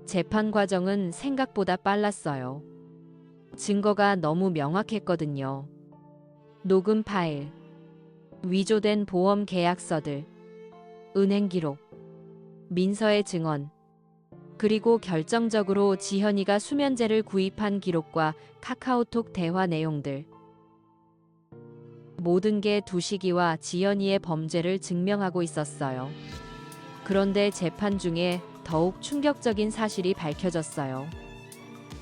재판 과정은 생각보다 빨랐어요. 증거가 너무 명확했거든요. 녹음 파일, 위조된 보험 계약서들, 은행 기록, 민서의 증언, 그리고 결정적으로 지현이가 수면제를 구입한 기록과 카카오톡 대화 내용들. 모든 게 두식이와 지현이의 범죄를 증명하고 있었어요. 그런데 재판 중에 더욱 충격적인 사실이 밝혀졌어요.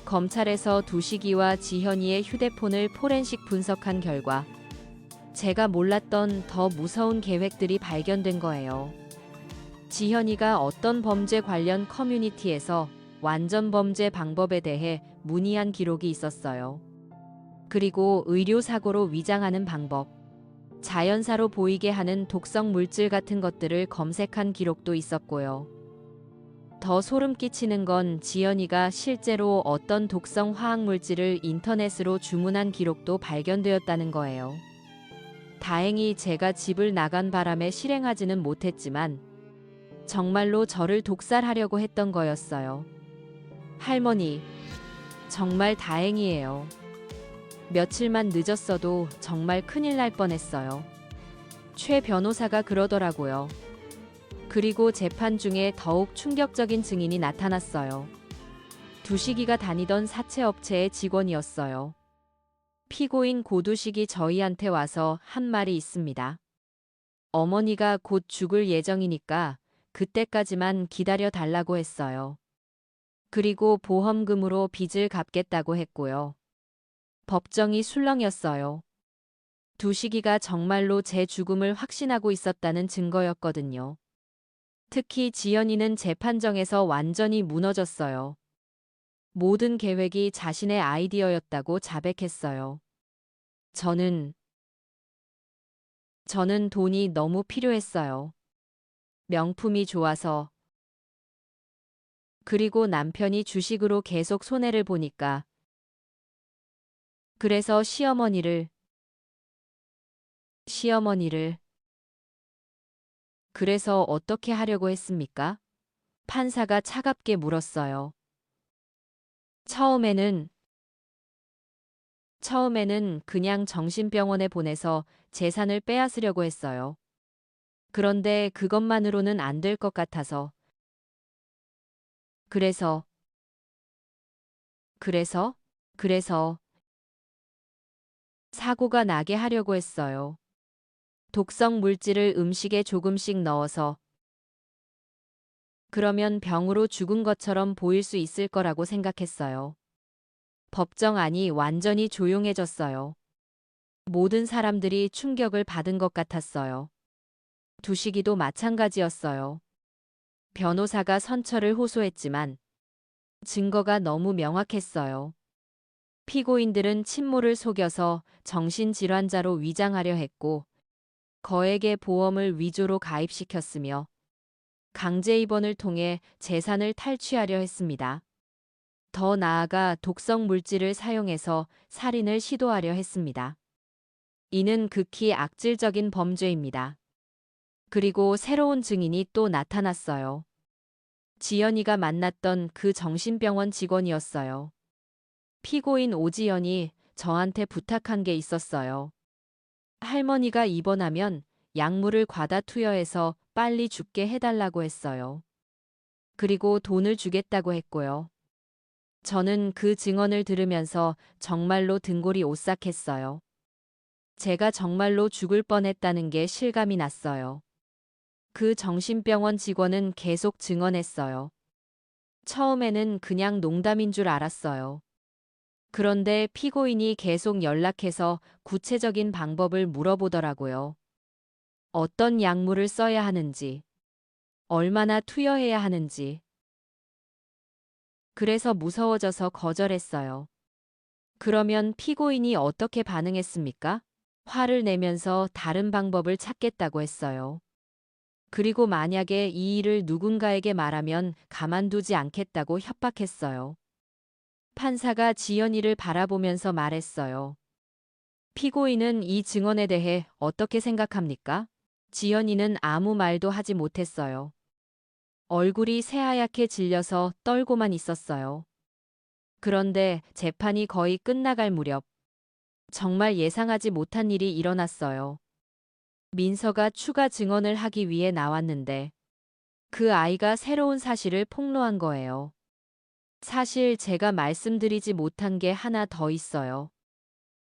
검찰에서 두식이와 지현이의 휴대폰을 포렌식 분석한 결과 제가 몰랐던 더 무서운 계획들이 발견된 거예요. 지현이가 어떤 범죄 관련 커뮤니티에서 완전 범죄 방법에 대해 문의한 기록이 있었어요. 그리고 의료사고로 위장하는 방법, 자연사로 보이게 하는 독성 물질 같은 것들을 검색한 기록도 있었고요. 더 소름 끼치는 건 지연이가 실제로 어떤 독성 화학 물질을 인터넷으로 주문한 기록도 발견되었다는 거예요. 다행히 제가 집을 나간 바람에 실행하지는 못했지만 정말로 저를 독살하려고 했던 거였어요. 할머니, 정말 다행이에요. 며칠만 늦었어도 정말 큰일 날 뻔했어요. 최 변호사가 그러더라고요. 그리고 재판 중에 더욱 충격적인 증인이 나타났어요. 두식이가 다니던 사채업체의 직원이었어요. 피고인 고두식이 저희한테 와서 한 말이 있습니다. 어머니가 곧 죽을 예정이니까 그때까지만 기다려 달라고 했어요. 그리고 보험금으로 빚을 갚겠다고 했고요. 법정이 술렁였어요. 두식이가 정말로 제 죽음을 확신하고 있었다는 증거였거든요. 특히 지연이는 재판정에서 완전히 무너졌어요. 모든 계획이 자신의 아이디어였다고 자백했어요. 저는 돈이 너무 필요했어요. 명품이 좋아서. 그리고 남편이 주식으로 계속 손해를 보니까. 그래서 시어머니를. 그래서 어떻게 하려고 했습니까? 판사가 차갑게 물었어요. 처음에는 그냥 정신병원에 보내서 재산을 빼앗으려고 했어요. 그런데 그것만으로는 안 될 것 같아서. 그래서 그래서 사고가 나게 하려고 했어요. 독성 물질을 음식에 조금씩 넣어서. 그러면 병으로 죽은 것처럼 보일 수 있을 거라고 생각했어요. 법정 안이 완전히 조용해졌어요. 모든 사람들이 충격을 받은 것 같았어요. 두식이도 마찬가지였어요. 변호사가 선처를 호소했지만 증거가 너무 명확했어요. 피고인들은 친모를 속여서 정신질환자로 위장하려 했고 거액의 보험을 위조로 가입시켰으며 강제 입원을 통해 재산을 탈취하려 했습니다. 더 나아가 독성 물질을 사용해서 살인을 시도하려 했습니다. 이는 극히 악질적인 범죄입니다. 그리고 새로운 증인이 또 나타났어요. 지연이가 만났던 그 정신병원 직원이었어요. 피고인 오지연이 저한테 부탁한 게 있었어요. 할머니가 입원하면 약물을 과다 투여해서 빨리 죽게 해달라고 했어요. 그리고 돈을 주겠다고 했고요. 저는 그 증언을 들으면서 정말로 등골이 오싹했어요. 제가 정말로 죽을 뻔했다는 게 실감이 났어요. 그 정신병원 직원은 계속 증언했어요. 처음에는 그냥 농담인 줄 알았어요. 그런데 피고인이 계속 연락해서 구체적인 방법을 물어보더라고요. 어떤 약물을 써야 하는지, 얼마나 투여해야 하는지. 그래서 무서워져서 거절했어요. 그러면 피고인이 어떻게 반응했습니까? 화를 내면서 다른 방법을 찾겠다고 했어요. 그리고 만약에 이 일을 누군가에게 말하면 가만두지 않겠다고 협박했어요. 판사가 지연이를 바라보면서 말했어요. 피고인은 이 증언에 대해 어떻게 생각합니까? 지연이는 아무 말도 하지 못했어요. 얼굴이 새하얗게 질려서 떨고만 있었어요. 그런데 재판이 거의 끝나갈 무렵 정말 예상하지 못한 일이 일어났어요. 민서가 추가 증언을 하기 위해 나왔는데 그 아이가 새로운 사실을 폭로한 거예요. 사실 제가 말씀드리지 못한 게 하나 더 있어요.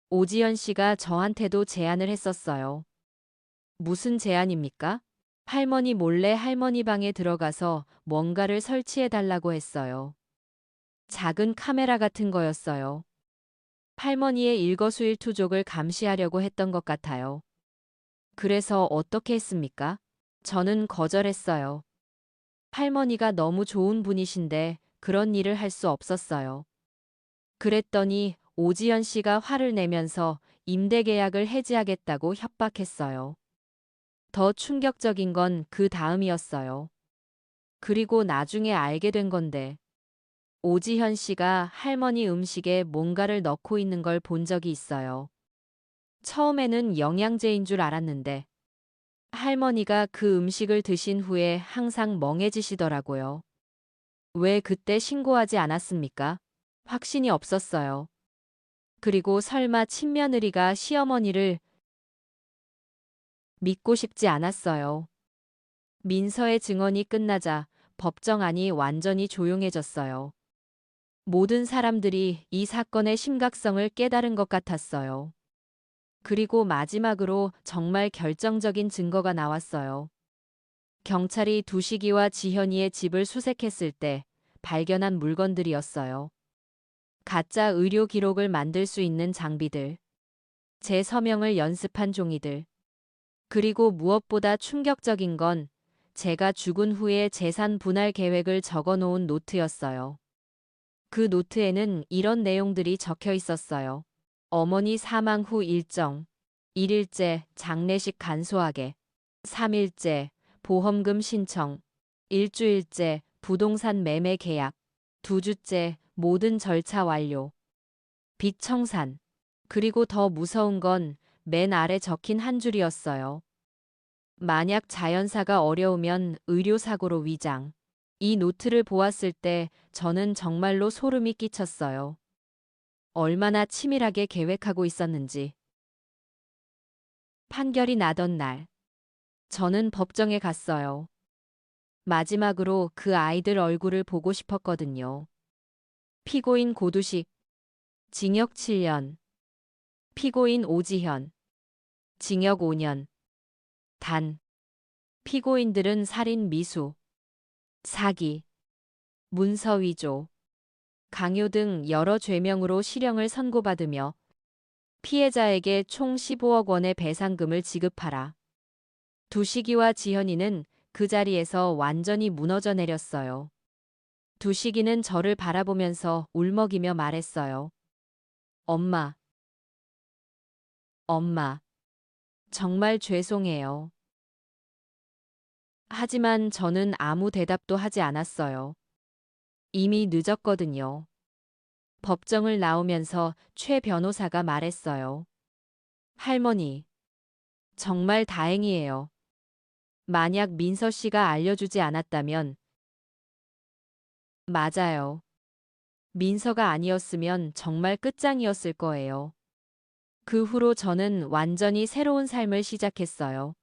오지연 씨가 저한테도 제안을 했었어요. 무슨 제안입니까? 할머니 몰래 할머니 방에 들어가서 뭔가를 설치해 달라고 했어요. 작은 카메라 같은 거였어요. 할머니의 일거수일투족을 감시하려고 했던 것 같아요. 그래서 어떻게 했습니까? 저는 거절했어요. 할머니가 너무 좋은 분이신데 그런 일을 할 수 없었어요. 그랬더니 오지연 씨가 화를 내면서 임대 계약을 해지하겠다고 협박했어요. 더 충격적인 건 그 다음이었어요. 그리고 나중에 알게 된 건데 오지현 씨가 할머니 음식에 뭔가를 넣고 있는 걸 본 적이 있어요. 처음에는 영양제인 줄 알았는데 할머니가 그 음식을 드신 후에 항상 멍해지시더라고요. 왜 그때 신고하지 않았습니까? 확신이 없었어요. 그리고 설마 친며느리가 시어머니를 믿고 싶지 않았어요. 민서의 증언이 끝나자 법정안이 완전히 조용해졌어요. 모든 사람들이 이 사건의 심각성을 깨달은 것 같았어요. 그리고 마지막으로 정말 결정적인 증거가 나왔어요. 경찰이 두식이와 지현이의 집을 수색했을 때 발견한 물건들이었어요. 가짜 의료 기록을 만들 수 있는 장비들, 제 서명을 연습한 종이들, 그리고 무엇보다 충격적인 건 제가 죽은 후에 재산 분할 계획을 적어 놓은 노트였어요. 그 노트에는 이런 내용들이 적혀 있었어요. 어머니 사망 후 일정, 1일째 장례식 간소하게, 3일째 보험금 신청, 일주일째 부동산 매매 계약, 2주째 모든 절차 완료, 빚 청산. 그리고 더 무서운 건 맨 아래 적힌 한 줄이었어요. 만약 자연사가 어려우면 의료사고로 위장. 이 노트를 보았을 때 저는 정말로 소름이 끼쳤어요. 얼마나 치밀하게 계획하고 있었는지. 판결이 나던 날, 저는 법정에 갔어요. 마지막으로 그 아이들 얼굴을 보고 싶었거든요. 피고인 고두식, 징역 7년. 피고인 오지현, 징역 5년. 단, 피고인들은 살인 미수, 사기, 문서위조, 강요 등 여러 죄명으로 실형을 선고받으며 피해자에게 총 15억 원의 배상금을 지급하라. 두식이와 지현이는 그 자리에서 완전히 무너져 내렸어요. 두식이는 저를 바라보면서 울먹이며 말했어요. 엄마, 엄마, 정말 죄송해요. 하지만 저는 아무 대답도 하지 않았어요. 이미 늦었거든요. 법정을 나오면서 최 변호사가 말했어요. 할머니, 정말 다행이에요. 만약 민서 씨가 알려주지 않았다면, 맞아요. 민서가 아니었으면 정말 끝장이었을 거예요. 그 후로 저는 완전히 새로운 삶을 시작했어요.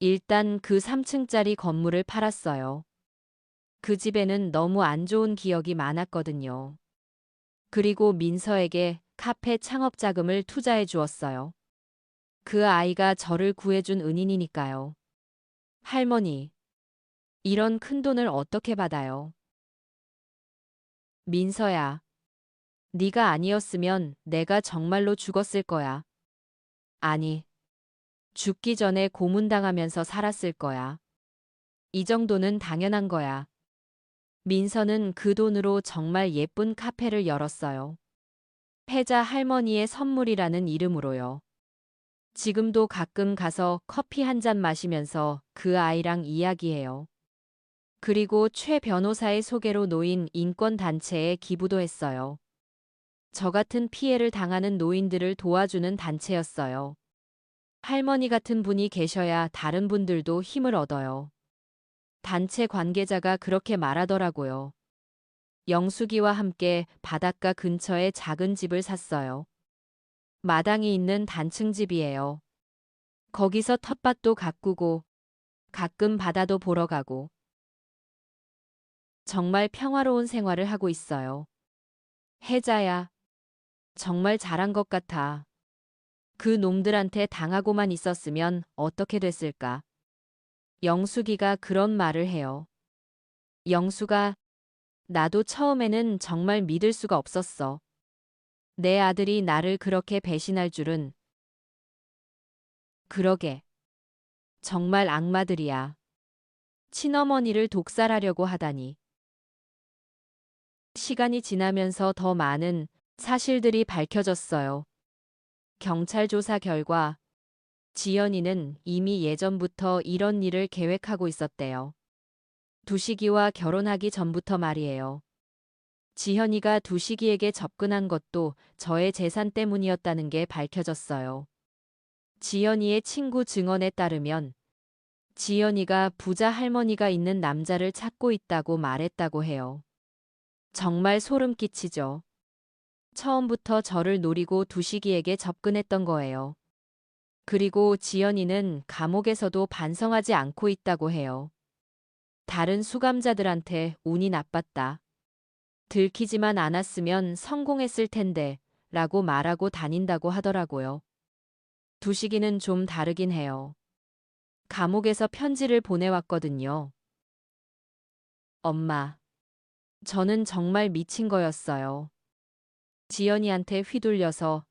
일단 그 3층짜리 건물을 팔았어요. 그 집에는 너무 안 좋은 기억이 많았거든요. 그리고 민서에게 카페 창업 자금을 투자해 주었어요. 그 아이가 저를 구해준 은인이니까요. 할머니, 이런 큰 돈을 어떻게 받아요? 민서야, 네가 아니었으면 내가 정말로 죽었을 거야. 아니, 죽기 전에 고문당하면서 살았을 거야. 이 정도는 당연한 거야. 민서는 그 돈으로 정말 예쁜 카페를 열었어요. 패자 할머니의 선물이라는 이름으로요. 지금도 가끔 가서 커피 한 잔 마시면서 그 아이랑 이야기해요. 그리고 최 변호사의 소개로 놓인 인권단체에 기부도 했어요. 저 같은 피해를 당하는 노인들을 도와주는 단체였어요. 할머니 같은 분이 계셔야 다른 분들도 힘을 얻어요. 단체 관계자가 그렇게 말하더라고요. 영숙이와 함께 바닷가 근처에 작은 집을 샀어요. 마당이 있는 단층 집이에요. 거기서 텃밭도 가꾸고 가끔 바다도 보러 가고 정말 평화로운 생활을 하고 있어요. 혜자야, 정말 잘한 것 같아. 그 놈들한테 당하고만 있었으면 어떻게 됐을까? 영숙이가 그런 말을 해요. 영숙아, 나도 처음에는 정말 믿을 수가 없었어. 내 아들이 나를 그렇게 배신할 줄은. 그러게. 정말 악마들이야. 친어머니를 독살하려고 하다니. 시간이 지나면서 더 많은 사실들이 밝혀졌어요. 경찰 조사 결과 지연이는 이미 예전부터 이런 일을 계획하고 있었대요. 두식이와 결혼하기 전부터 말이에요. 지현이가 두식이에게 접근한 것도 저의 재산 때문이었다는 게 밝혀졌어요. 지연이의 친구 증언에 따르면 지연이가 부자 할머니가 있는 남자를 찾고 있다고 말했다고 해요. 정말 소름 끼치죠. 처음부터 저를 노리고 두식이에게 접근했던 거예요. 그리고 지연이는 감옥에서도 반성하지 않고 있다고 해요. 다른 수감자들한테 운이 나빴다. 들키지만 않았으면 성공했을 텐데 라고 말하고 다닌다고 하더라고요. 두식이는 좀 다르긴 해요. 감옥에서 편지를 보내왔거든요. 엄마, 저는 정말 미친 거였어요. 지연이한테 휘둘려서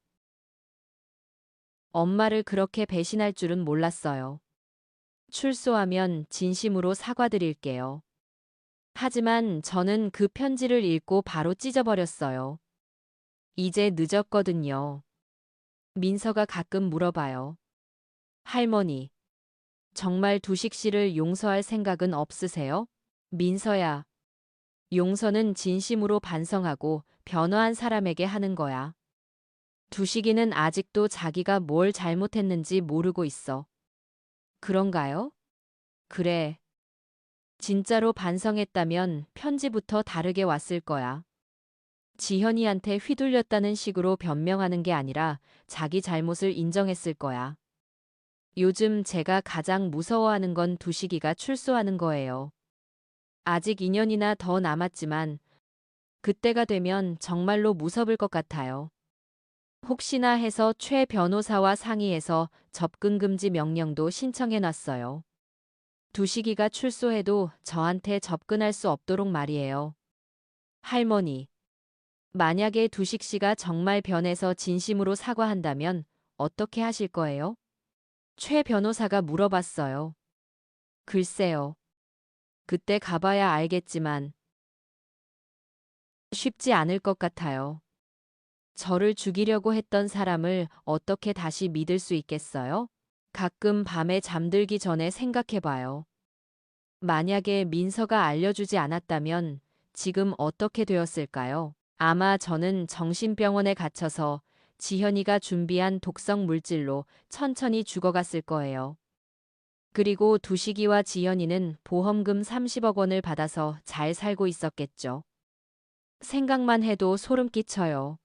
엄마를 그렇게 배신할 줄은 몰랐어요. 출소하면 진심으로 사과드릴게요. 하지만 저는 그 편지를 읽고 바로 찢어버렸어요. 이제 늦었거든요. 민서가 가끔 물어봐요. 할머니, 정말 두식 씨를 용서할 생각은 없으세요? 민서야, 용서는 진심으로 반성하고 변화한 사람에게 하는 거야. 두식이는 아직도 자기가 뭘 잘못했는지 모르고 있어. 그런가요? 그래. 진짜로 반성했다면 편지부터 다르게 왔을 거야. 지현이한테 휘둘렸다는 식으로 변명하는 게 아니라 자기 잘못을 인정했을 거야. 요즘 제가 가장 무서워하는 건 두식이가 출소하는 거예요. 아직 2년이나 더 남았지만 그때가 되면 정말로 무섭을 것 같아요. 혹시나 해서 최 변호사와 상의해서 접근 금지 명령도 신청해 놨어요. 두식이가 출소해도 저한테 접근할 수 없도록 말이에요. 할머니, 만약에 두식 씨가 정말 변해서 진심으로 사과한다면 어떻게 하실 거예요? 최 변호사가 물어봤어요. 글쎄요. 그때 가봐야 알겠지만 쉽지 않을 것 같아요. 저를 죽이려고 했던 사람을 어떻게 다시 믿을 수 있겠어요? 가끔 밤에 잠들기 전에 생각해봐요. 만약에 민서가 알려주지 않았다면 지금 어떻게 되었을까요? 아마 저는 정신병원에 갇혀서 지현이가 준비한 독성 물질로 천천히 죽어갔을 거예요. 그리고 두식이와 지현이는 보험금 30억 원을 받아서 잘 살고 있었겠죠. 생각만 해도 소름 끼쳐요.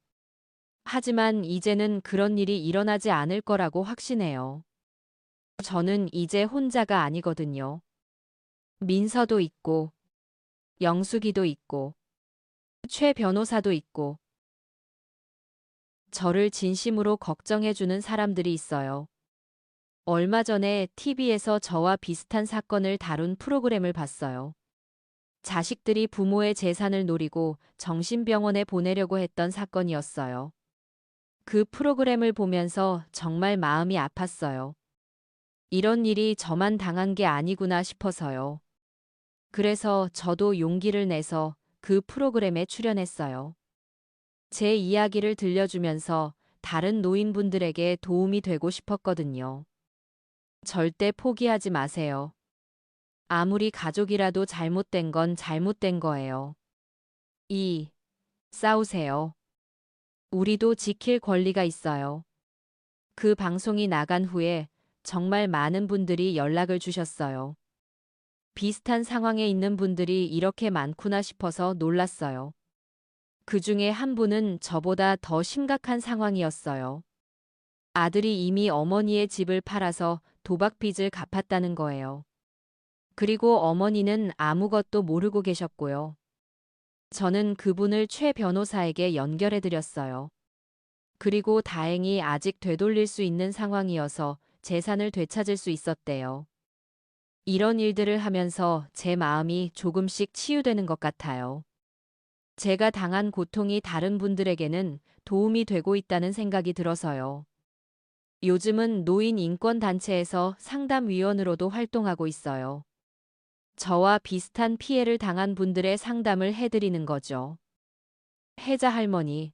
하지만 이제는 그런 일이 일어나지 않을 거라고 확신해요. 저는 이제 혼자가 아니거든요. 민서도 있고, 영숙이도 있고, 최 변호사도 있고, 저를 진심으로 걱정해주는 사람들이 있어요. 얼마 전에 TV에서 저와 비슷한 사건을 다룬 프로그램을 봤어요. 자식들이 부모의 재산을 노리고 정신병원에 보내려고 했던 사건이었어요. 그 프로그램을 보면서 정말 마음이 아팠어요. 이런 일이 저만 당한 게 아니구나 싶어서요. 그래서 저도 용기를 내서 그 프로그램에 출연했어요. 제 이야기를 들려주면서 다른 노인분들에게 도움이 되고 싶었거든요. 절대 포기하지 마세요. 아무리 가족이라도 잘못된 건 잘못된 거예요. 2. 싸우세요. 우리도 지킬 권리가 있어요. 그 방송이 나간 후에 정말 많은 분들이 연락을 주셨어요. 비슷한 상황에 있는 분들이 이렇게 많구나 싶어서 놀랐어요. 그 중에 한 분은 저보다 더 심각한 상황이었어요. 아들이 이미 어머니의 집을 팔아서 도박 빚을 갚았다는 거예요. 그리고 어머니는 아무것도 모르고 계셨고요. 저는 그분을 최 변호사에게 연결해 드렸어요. 그리고 다행히 아직 되돌릴 수 있는 상황이어서 재산을 되찾을 수 있었대요. 이런 일들을 하면서 제 마음이 조금씩 치유되는 것 같아요. 제가 당한 고통이 다른 분들에게는 도움이 되고 있다는 생각이 들어서요. 요즘은 노인 인권단체에서 상담위원으로도 활동하고 있어요. 저와 비슷한 피해를 당한 분들의 상담을 해드리는 거죠. 혜자 할머니,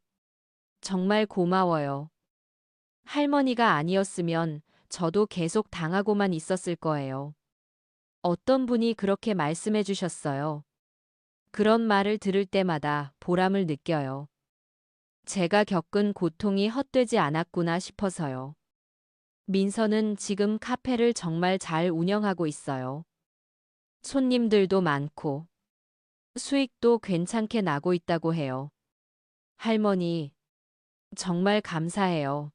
정말 고마워요. 할머니가 아니었으면 저도 계속 당하고만 있었을 거예요. 어떤 분이 그렇게 말씀해 주셨어요. 그런 말을 들을 때마다 보람을 느껴요. 제가 겪은 고통이 헛되지 않았구나 싶어서요. 민서는 지금 카페를 정말 잘 운영하고 있어요. 손님들도 많고 수익도 괜찮게 나고 있다고 해요. 할머니, 정말 감사해요.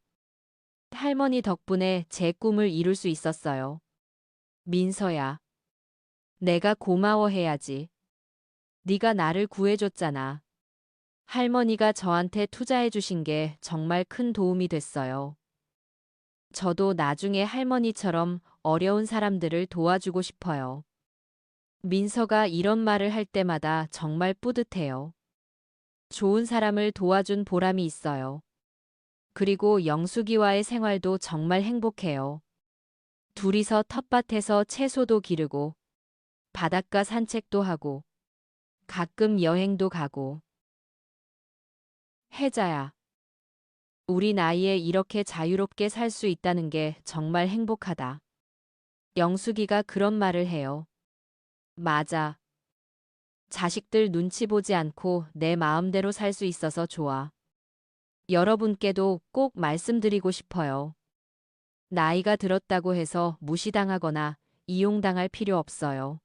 할머니 덕분에 제 꿈을 이룰 수 있었어요. 민서야, 내가 고마워해야지. 네가 나를 구해줬잖아. 할머니가 저한테 투자해 주신 게 정말 큰 도움이 됐어요. 저도 나중에 할머니처럼 어려운 사람들을 도와주고 싶어요. 민서가 이런 말을 할 때마다 정말 뿌듯해요. 좋은 사람을 도와준 보람이 있어요. 그리고 영숙이와의 생활도 정말 행복해요. 둘이서 텃밭에서 채소도 기르고, 바닷가 산책도 하고, 가끔 여행도 가고. 혜자야, 우리 나이에 이렇게 자유롭게 살 수 있다는 게 정말 행복하다. 영숙이가 그런 말을 해요. 맞아. 자식들 눈치 보지 않고 내 마음대로 살 수 있어서 좋아. 여러분께도 꼭 말씀드리고 싶어요. 나이가 들었다고 해서 무시당하거나 이용당할 필요 없어요.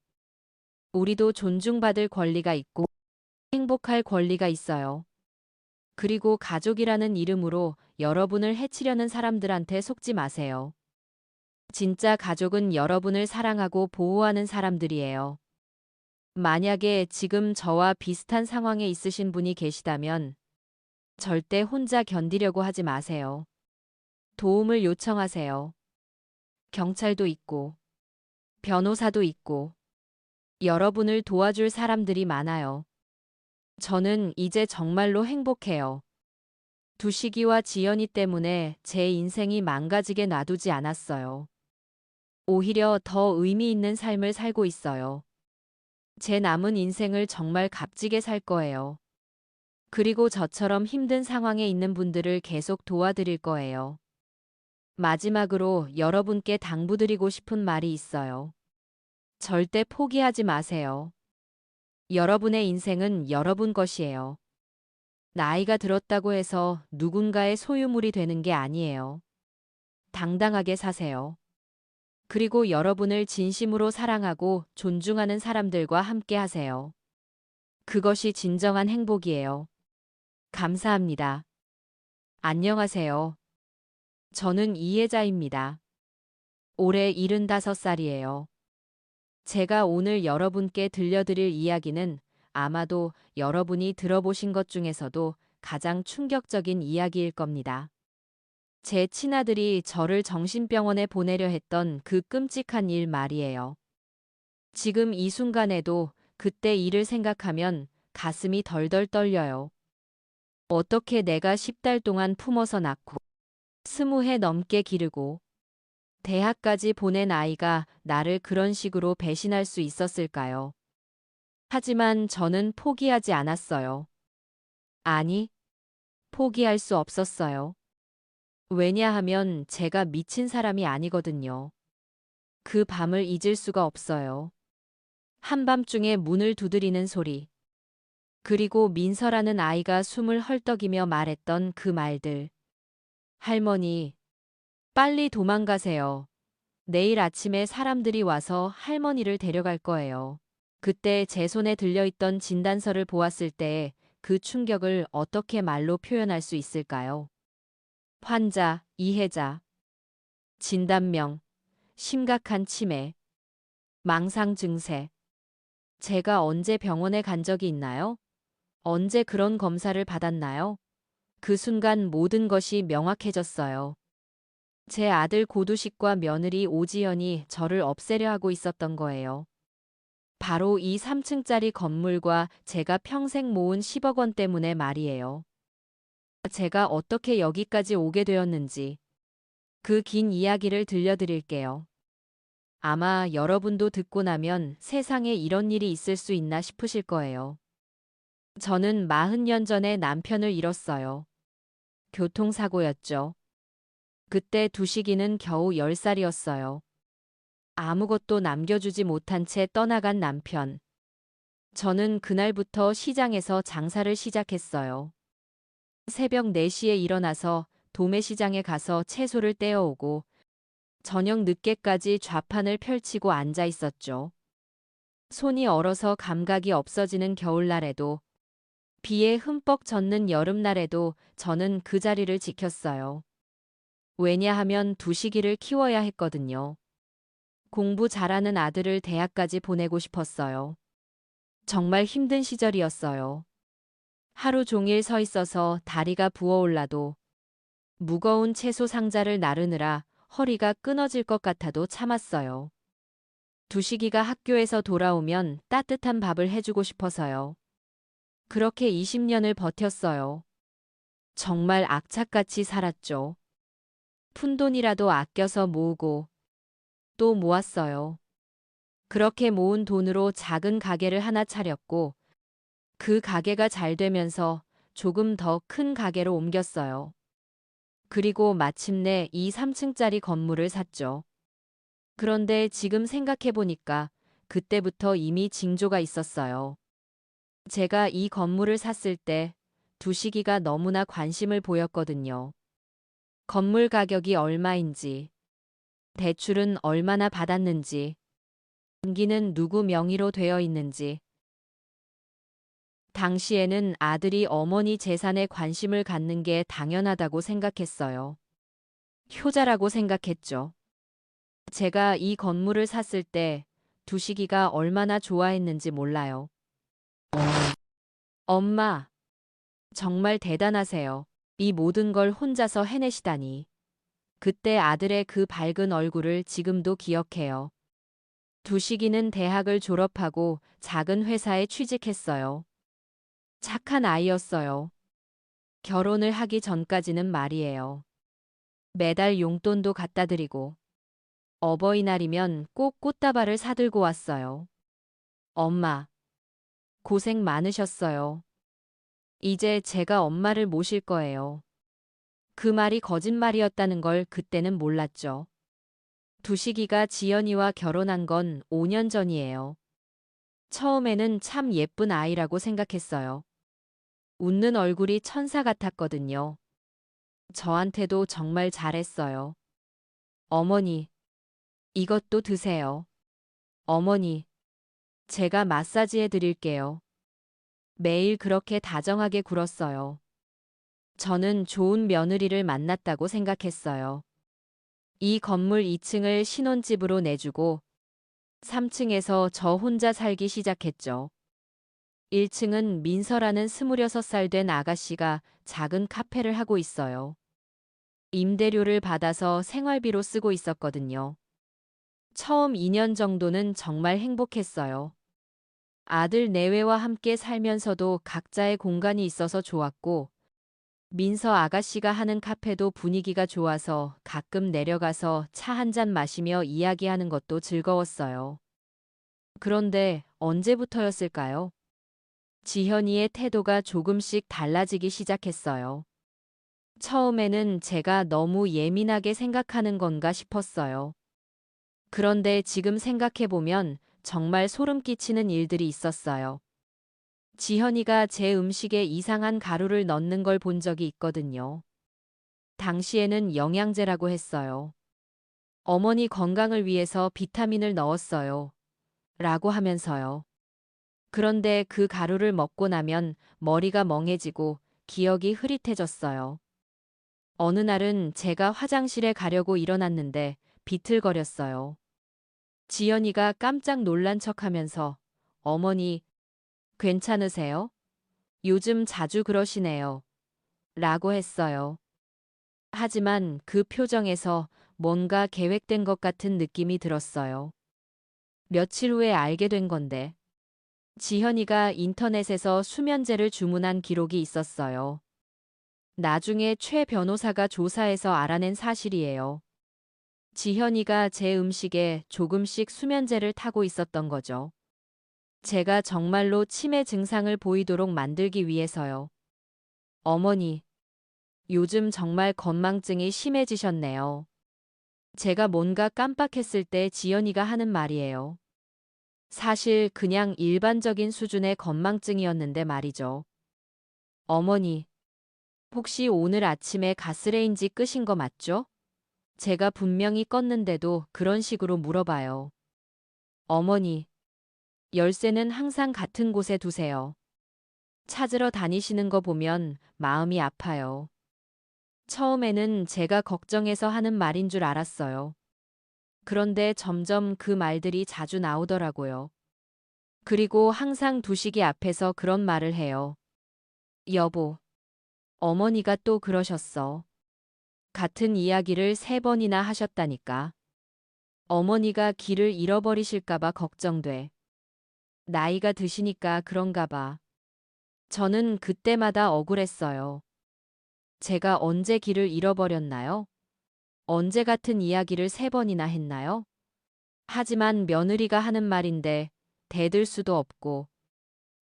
우리도 존중받을 권리가 있고 행복할 권리가 있어요. 그리고 가족이라는 이름으로 여러분을 해치려는 사람들한테 속지 마세요. 진짜 가족은 여러분을 사랑하고 보호하는 사람들이에요. 만약에 지금 저와 비슷한 상황에 있으신 분이 계시다면 절대 혼자 견디려고 하지 마세요. 도움을 요청하세요. 경찰도 있고, 변호사도 있고, 여러분을 도와줄 사람들이 많아요. 저는 이제 정말로 행복해요. 두식이와 지연이 때문에 제 인생이 망가지게 놔두지 않았어요. 오히려 더 의미 있는 삶을 살고 있어요. 제 남은 인생을 정말 값지게 살 거예요. 그리고 저처럼 힘든 상황에 있는 분들을 계속 도와드릴 거예요. 마지막으로 여러분께 당부드리고 싶은 말이 있어요. 절대 포기하지 마세요. 여러분의 인생은 여러분 것이에요. 나이가 들었다고 해서 누군가의 소유물이 되는 게 아니에요. 당당하게 사세요. 그리고 여러분을 진심으로 사랑하고 존중하는 사람들과 함께 하세요. 그것이 진정한 행복이에요. 감사합니다. 안녕하세요. 저는 이혜자입니다. 올해 75살이에요. 제가 오늘 여러분께 들려드릴 이야기는 아마도 여러분이 들어보신 것 중에서도 가장 충격적인 이야기일 겁니다. 제 친아들이 저를 정신병원에 보내려 했던 그 끔찍한 일 말이에요. 지금 이 순간에도 그때 일을 생각하면 가슴이 덜덜 떨려요. 어떻게 내가 10달 동안 품어서 낳고 20해 넘게 기르고 대학까지 보낸 아이가 나를 그런 식으로 배신할 수 있었을까요? 하지만 저는 포기하지 않았어요. 아니, 포기할 수 없었어요. 왜냐하면 제가 미친 사람이 아니거든요. 그 밤을 잊을 수가 없어요. 한밤중에 문을 두드리는 소리. 그리고 민서라는 아이가 숨을 헐떡이며 말했던 그 말들. 할머니, 빨리 도망가세요. 내일 아침에 사람들이 와서 할머니를 데려갈 거예요. 그때 제 손에 들려있던 진단서를 보았을 때 그 충격을 어떻게 말로 표현할 수 있을까요? 환자, 이해자, 진단명, 심각한 치매, 망상 증세. 제가 언제 병원에 간 적이 있나요? 언제 그런 검사를 받았나요? 그 순간 모든 것이 명확해졌어요. 제 아들 고두식과 며느리 오지연이 저를 없애려 하고 있었던 거예요. 바로 이 3층짜리 건물과 제가 평생 모은 10억 원 때문에 말이에요. 제가 어떻게 여기까지 오게 되었는지 그 긴 이야기를 들려드릴게요. 아마 여러분도 듣고 나면 세상에 이런 일이 있을 수 있나 싶으실 거예요. 저는 40년 전에 남편을 잃었어요. 교통사고였죠. 그때 두식이는 겨우 10살이었어요. 아무것도 남겨주지 못한 채 떠나간 남편. 저는 그날부터 시장에서 장사를 시작했어요. 새벽 4시에 일어나서 도매시장에 가서 채소를 떼어오고 저녁 늦게까지 좌판을 펼치고 앉아 있었죠. 손이 얼어서 감각이 없어지는 겨울날에도 비에 흠뻑 젖는 여름날에도 저는 그 자리를 지켰어요. 왜냐하면 두식이를 키워야 했거든요. 공부 잘하는 아들을 대학까지 보내고 싶었어요. 정말 힘든 시절이었어요. 하루 종일 서 있어서 다리가 부어올라도 무거운 채소 상자를 나르느라 허리가 끊어질 것 같아도 참았어요. 두식이가 학교에서 돌아오면 따뜻한 밥을 해주고 싶어서요. 그렇게 20년을 버텼어요. 정말 악착같이 살았죠. 푼돈이라도 아껴서 모으고 또 모았어요. 그렇게 모은 돈으로 작은 가게를 하나 차렸고 그 가게가 잘 되면서 조금 더 큰 가게로 옮겼어요. 그리고 마침내 이 3층짜리 건물을 샀죠. 그런데 지금 생각해보니까 그때부터 이미 징조가 있었어요. 제가 이 건물을 샀을 때 두식이가 너무나 관심을 보였거든요. 건물 가격이 얼마인지, 대출은 얼마나 받았는지, 등기는 누구 명의로 되어 있는지. 당시에는 아들이 어머니 재산에 관심을 갖는 게 당연하다고 생각했어요. 효자라고 생각했죠. 제가 이 건물을 샀을 때 두식이가 얼마나 좋아했는지 몰라요. 엄마, 정말 대단하세요. 이 모든 걸 혼자서 해내시다니. 그때 아들의 그 밝은 얼굴을 지금도 기억해요. 두식이는 대학을 졸업하고 작은 회사에 취직했어요. 착한 아이였어요. 결혼을 하기 전까지는 말이에요. 매달 용돈도 갖다 드리고 어버이날이면 꼭 꽃다발을 사들고 왔어요. 엄마, 고생 많으셨어요. 이제 제가 엄마를 모실 거예요. 그 말이 거짓말이었다는 걸 그때는 몰랐죠. 두식이가 지연이와 결혼한 건 5년 전이에요. 처음에는 참 예쁜 아이라고 생각했어요. 웃는 얼굴이 천사 같았거든요. 저한테도 정말 잘했어요. 어머니, 이것도 드세요. 어머니, 제가 마사지해 드릴게요. 매일 그렇게 다정하게 굴었어요. 저는 좋은 며느리를 만났다고 생각했어요. 이 건물 2층을 신혼집으로 내주고 3층에서 저 혼자 살기 시작했죠. 1층은 민서라는 26살 된 아가씨가 작은 카페를 하고 있어요. 임대료를 받아서 생활비로 쓰고 있었거든요. 처음 2년 정도는 정말 행복했어요. 아들 내외와 함께 살면서도 각자의 공간이 있어서 좋았고, 민서 아가씨가 하는 카페도 분위기가 좋아서 가끔 내려가서 차 한 잔 마시며 이야기하는 것도 즐거웠어요. 그런데 언제부터였을까요? 지현이의 태도가 조금씩 달라지기 시작했어요. 처음에는 제가 너무 예민하게 생각하는 건가 싶었어요. 그런데 지금 생각해보면 정말 소름 끼치는 일들이 있었어요. 지현이가 제 음식에 이상한 가루를 넣는 걸 본 적이 있거든요. 당시에는 영양제라고 했어요. 어머니 건강을 위해서 비타민을 넣었어요. 라고 하면서요. 그런데 그 가루를 먹고 나면 머리가 멍해지고 기억이 흐릿해졌어요. 어느 날은 제가 화장실에 가려고 일어났는데 비틀거렸어요. 지연이가 깜짝 놀란 척하면서 어머니, 괜찮으세요? 요즘 자주 그러시네요. 라고 했어요. 하지만 그 표정에서 뭔가 계획된 것 같은 느낌이 들었어요. 며칠 후에 알게 된 건데, 지현이가 인터넷에서 수면제를 주문한 기록이 있었어요. 나중에 최 변호사가 조사해서 알아낸 사실이에요. 지현이가 제 음식에 조금씩 수면제를 타고 있었던 거죠. 제가 정말로 치매 증상을 보이도록 만들기 위해서요. 어머니, 요즘 정말 건망증이 심해지셨네요. 제가 뭔가 깜빡했을 때 지연이가 하는 말이에요. 사실 그냥 일반적인 수준의 건망증이었는데 말이죠. 어머니, 혹시 오늘 아침에 가스레인지 끄신 거 맞죠? 제가 분명히 껐는데도 그런 식으로 물어봐요. 어머니, 열쇠는 항상 같은 곳에 두세요. 찾으러 다니시는 거 보면 마음이 아파요. 처음에는 제가 걱정해서 하는 말인 줄 알았어요. 그런데 점점 그 말들이 자주 나오더라고요. 그리고 항상 두식이 앞에서 그런 말을 해요. 여보, 어머니가 또 그러셨어. 같은 이야기를 3번이나 하셨다니까. 어머니가 길을 잃어버리실까봐 걱정돼. 나이가 드시니까 그런가 봐. 저는 그때마다 억울했어요. 제가 언제 길을 잃어버렸나요? 언제 같은 이야기를 3번이나 했나요? 하지만 며느리가 하는 말인데 대들 수도 없고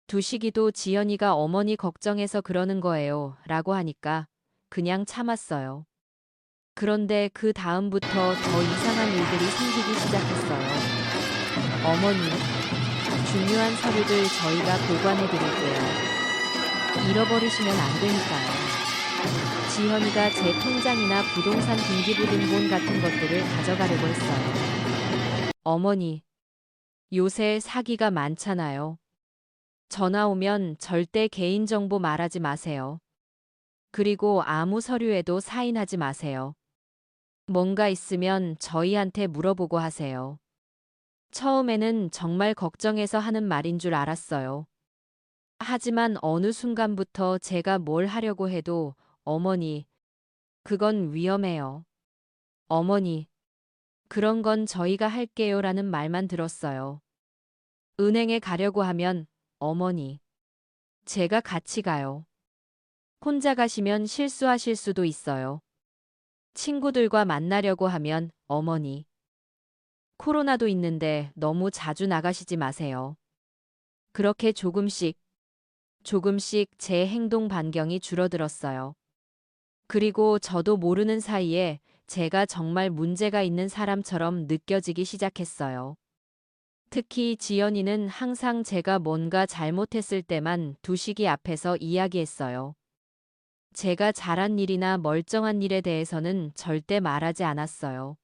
두식이도 지연이가 어머니 걱정해서 그러는 거예요 라고 하니까 그냥 참았어요. 그런데 그 다음부터 더 이상한 일들이 생기기 시작했어요. 어머니, 중요한 서류들 저희가 보관해 드릴게요. 잃어버리시면 안 되니까요. 지현이가 제 통장이나 부동산 등기부등본 같은 것들을 가져가려고 했어요. 어머니, 요새 사기가 많잖아요. 전화 오면 절대 개인정보 말하지 마세요. 그리고 아무 서류에도 사인하지 마세요. 뭔가 있으면 저희한테 물어보고 하세요. 처음에는 정말 걱정해서 하는 말인 줄 알았어요. 하지만 어느 순간부터 제가 뭘 하려고 해도 어머니, 그건 위험해요. 어머니, 그런 건 저희가 할게요라는 말만 들었어요. 은행에 가려고 하면 어머니, 제가 같이 가요. 혼자 가시면 실수하실 수도 있어요. 친구들과 만나려고 하면 어머니, 코로나도 있는데 너무 자주 나가시지 마세요. 그렇게 조금씩 제 행동 반경이 줄어들었어요. 그리고 저도 모르는 사이에 제가 정말 문제가 있는 사람처럼 느껴지기 시작했어요. 특히 지연이는 항상 제가 뭔가 잘못했을 때만 두식이 앞에서 이야기했어요. 제가 잘한 일이나 멀쩡한 일에 대해서는 절대 말하지 않았어요.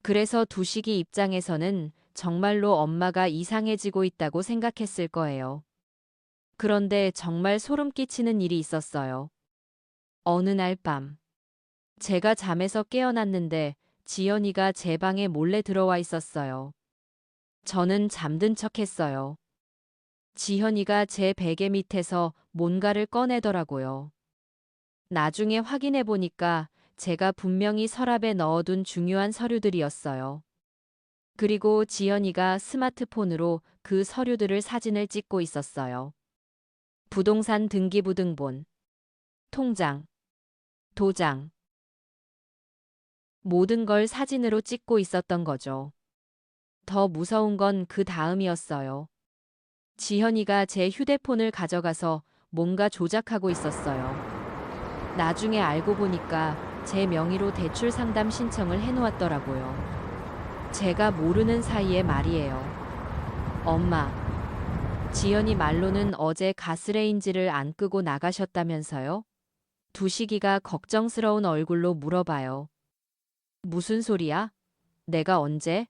그래서 두식이 입장에서는 정말로 엄마가 이상해지고 있다고 생각했을 거예요. 그런데 정말 소름 끼치는 일이 있었어요. 어느 날 밤, 제가 잠에서 깨어났는데 지연이가 제 방에 몰래 들어와 있었어요. 저는 잠든 척 했어요. 지현이가 제 베개 밑에서 뭔가를 꺼내더라고요. 나중에 확인해 보니까 제가 분명히 서랍에 넣어둔 중요한 서류들이었어요. 그리고 지연이가 스마트폰으로 그 서류들을 사진을 찍고 있었어요. 부동산 등기부등본, 통장, 도장. 모든 걸 사진으로 찍고 있었던 거죠. 더 무서운 건 그 다음이었어요. 지현이가 제 휴대폰을 가져가서 뭔가 조작하고 있었어요. 나중에 알고 보니까 제 명의로 대출 상담 신청을 해놓았더라고요. 제가 모르는 사이에 말이에요. 엄마, 지연이 말로는 어제 가스레인지를 안 끄고 나가셨다면서요? 두식이가 걱정스러운 얼굴로 물어봐요. 무슨 소리야? 내가 언제?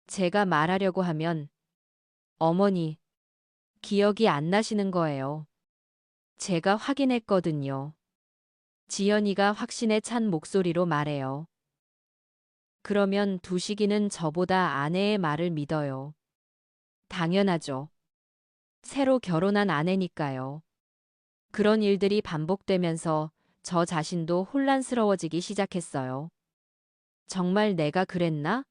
제가 말하려고 하면 어머니, 기억이 안 나시는 거예요. 제가 확인했거든요. 지연이가 확신에 찬 목소리로 말해요. 그러면 두식이는 저보다 아내의 말을 믿어요. 당연하죠. 새로 결혼한 아내니까요. 그런 일들이 반복되면서 저 자신도 혼란스러워지기 시작했어요. 정말 내가 그랬나?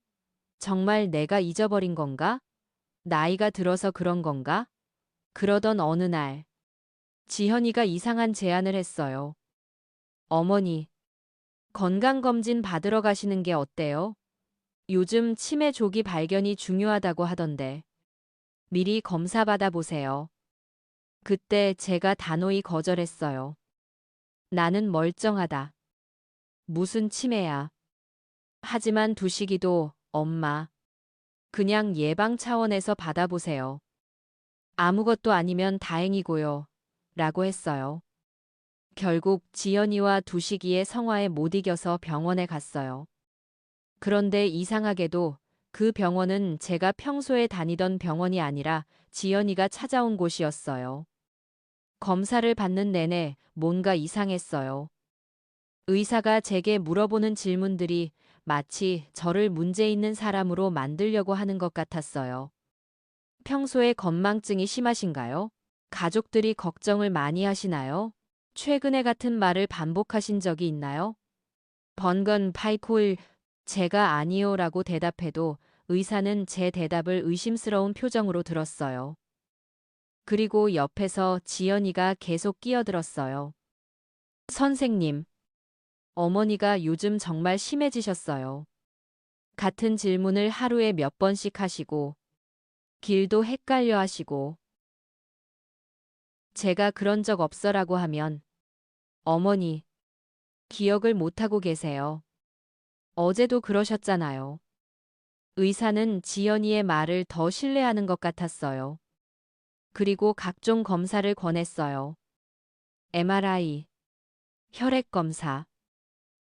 정말 내가 잊어버린 건가? 나이가 들어서 그런 건가? 그러던 어느 날, 지현이가 이상한 제안을 했어요. 어머니, 건강검진 받으러 가시는 게 어때요? 요즘 치매 조기 발견이 중요하다고 하던데. 미리 검사 받아보세요. 그때 제가 단호히 거절했어요. 나는 멀쩡하다. 무슨 치매야. 하지만 두식이도 엄마, 그냥 예방 차원에서 받아보세요. 아무것도 아니면 다행이고요. 라고 했어요. 결국 지연이와 두식이의 성화에 못 이겨서 병원에 갔어요. 그런데 이상하게도 그 병원은 제가 평소에 다니던 병원이 아니라 지연이가 찾아온 곳이었어요. 검사를 받는 내내 뭔가 이상했어요. 의사가 제게 물어보는 질문들이 마치 저를 문제 있는 사람으로 만들려고 하는 것 같았어요. 평소에 건망증이 심하신가요? 가족들이 걱정을 많이 하시나요? 최근에 같은 말을 반복하신 적이 있나요? 번건 파이콜, 제가 아니요라고 대답해도 의사는 제 대답을 의심스러운 표정으로 들었어요. 그리고 옆에서 지연이가 계속 끼어들었어요. 선생님, 어머니가 요즘 정말 심해지셨어요. 같은 질문을 하루에 몇 번씩 하시고, 길도 헷갈려 하시고, 제가 그런 적 없어라고 하면, 어머니, 기억을 못하고 계세요. 어제도 그러셨잖아요. 의사는 지연이의 말을 더 신뢰하는 것 같았어요. 그리고 각종 검사를 권했어요. MRI, 혈액 검사,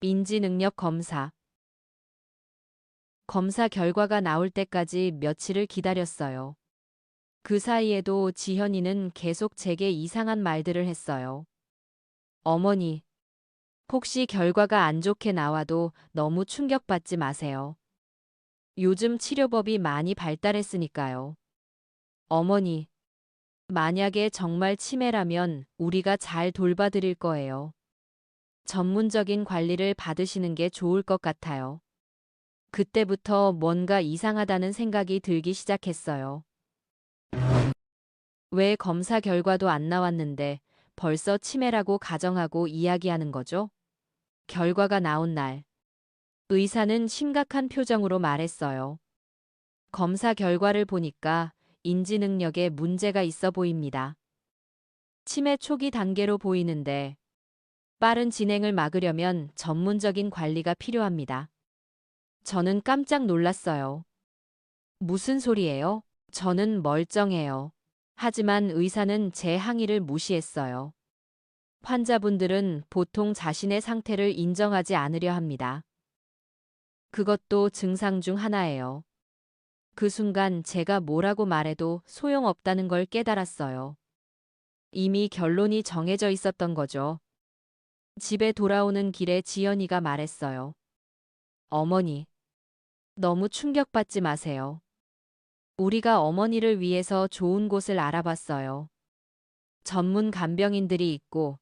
인지 능력 검사. 검사 결과가 나올 때까지 며칠을 기다렸어요. 그 사이에도 지현이는 계속 제게 이상한 말들을 했어요. 어머니, 혹시 결과가 안 좋게 나와도 너무 충격받지 마세요. 요즘 치료법이 많이 발달했으니까요. 어머니, 만약에 정말 치매라면 우리가 잘 돌봐드릴 거예요. 전문적인 관리를 받으시는 게 좋을 것 같아요. 그때부터 뭔가 이상하다는 생각이 들기 시작했어요. 왜 검사 결과도 안 나왔는데 벌써 치매라고 가정하고 이야기하는 거죠? 결과가 나온 날, 의사는 심각한 표정으로 말했어요. 검사 결과를 보니까 인지 능력에 문제가 있어 보입니다. 치매 초기 단계로 보이는데 빠른 진행을 막으려면 전문적인 관리가 필요합니다. 저는 깜짝 놀랐어요. 무슨 소리예요? 저는 멀쩡해요. 하지만 의사는 제 항의를 무시했어요. 환자분들은 보통 자신의 상태를 인정하지 않으려 합니다. 그것도 증상 중 하나예요. 그 순간 제가 뭐라고 말해도 소용없다는 걸 깨달았어요. 이미 결론이 정해져 있었던 거죠. 집에 돌아오는 길에 지연이가 말했어요. 어머니, 너무 충격받지 마세요. 우리가 어머니를 위해서 좋은 곳을 알아봤어요. 전문 간병인들이 있고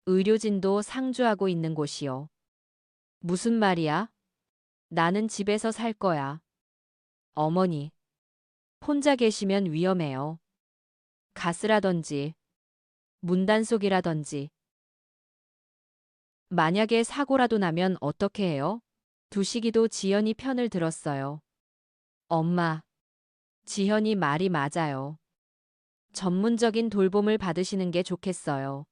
의료진도 상주하고 있는 곳이요. 무슨 말이야? 나는 집에서 살 거야. 어머니, 혼자 계시면 위험해요. 가스라든지 문단속이라든지. 만약에 사고라도 나면 어떻게 해요? 두식이도 지연이 편을 들었어요. 엄마, 지현이 말이 맞아요. 전문적인 돌봄을 받으시는 게 좋겠어요.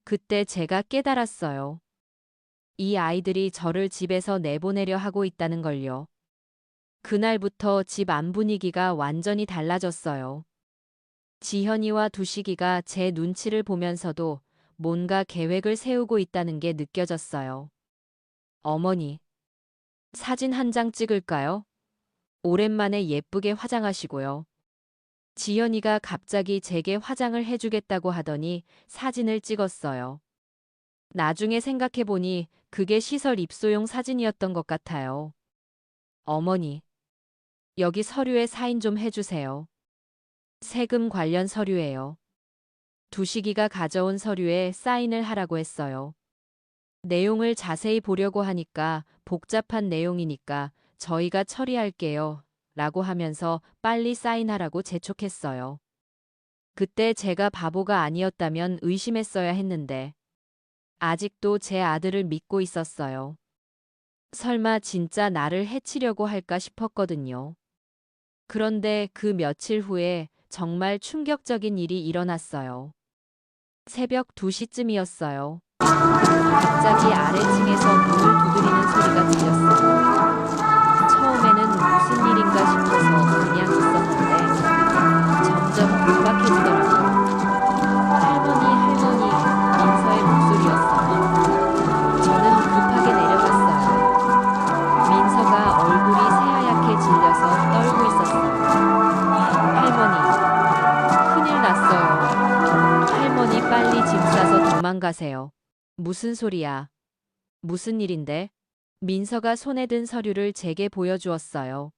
그때 제가 깨달았어요. 이 아이들이 저를 집에서 내보내려 하고 있다는 걸요. 그날부터 집 안 분위기가 완전히 달라졌어요. 지현이와 두식이가 제 눈치를 보면서도 뭔가 계획을 세우고 있다는 게 느껴졌어요. 어머니, 사진 한 장 찍을까요? 오랜만에 예쁘게 화장하시고요. 지연이가 갑자기 제게 화장을 해주겠다고 하더니 사진을 찍었어요. 나중에 생각해보니 그게 시설 입소용 사진이었던 것 같아요. 어머니, 여기 서류에 사인 좀 해주세요. 세금 관련 서류예요. 두식이가 가져온 서류에 사인을 하라고 했어요. 내용을 자세히 보려고 하니까 복잡한 내용이니까 저희가 처리할게요. 라고 하면서 빨리 사인하라고 재촉했어요. 그때 제가 바보가 아니었다면 의심했어야 했는데 아직도 제 아들을 믿고 있었어요. 설마 진짜 나를 해치려고 할까 싶었거든요. 그런데 그 며칠 후에 정말 충격적인 일이 일어났어요. 새벽 2시쯤이었어요. 갑자기 아래층에서 문을 두드리는 소리가 들렸어요. 처음에는 무슨 일인가 싶어서 그냥 있었는데 점점 급박해지더라고요. 할머니, 민서의 목소리였어요. 저는 급하게 내려갔어요. 민서가 얼굴이 새하얗게 질려서 떨고 있었어요. 할머니, 큰일 났어요. 할머니 빨리 짐 싸서 도망가세요. 무슨 소리야? 무슨 일인데? 민서가 손에 든 서류를 제게 보여주었어요.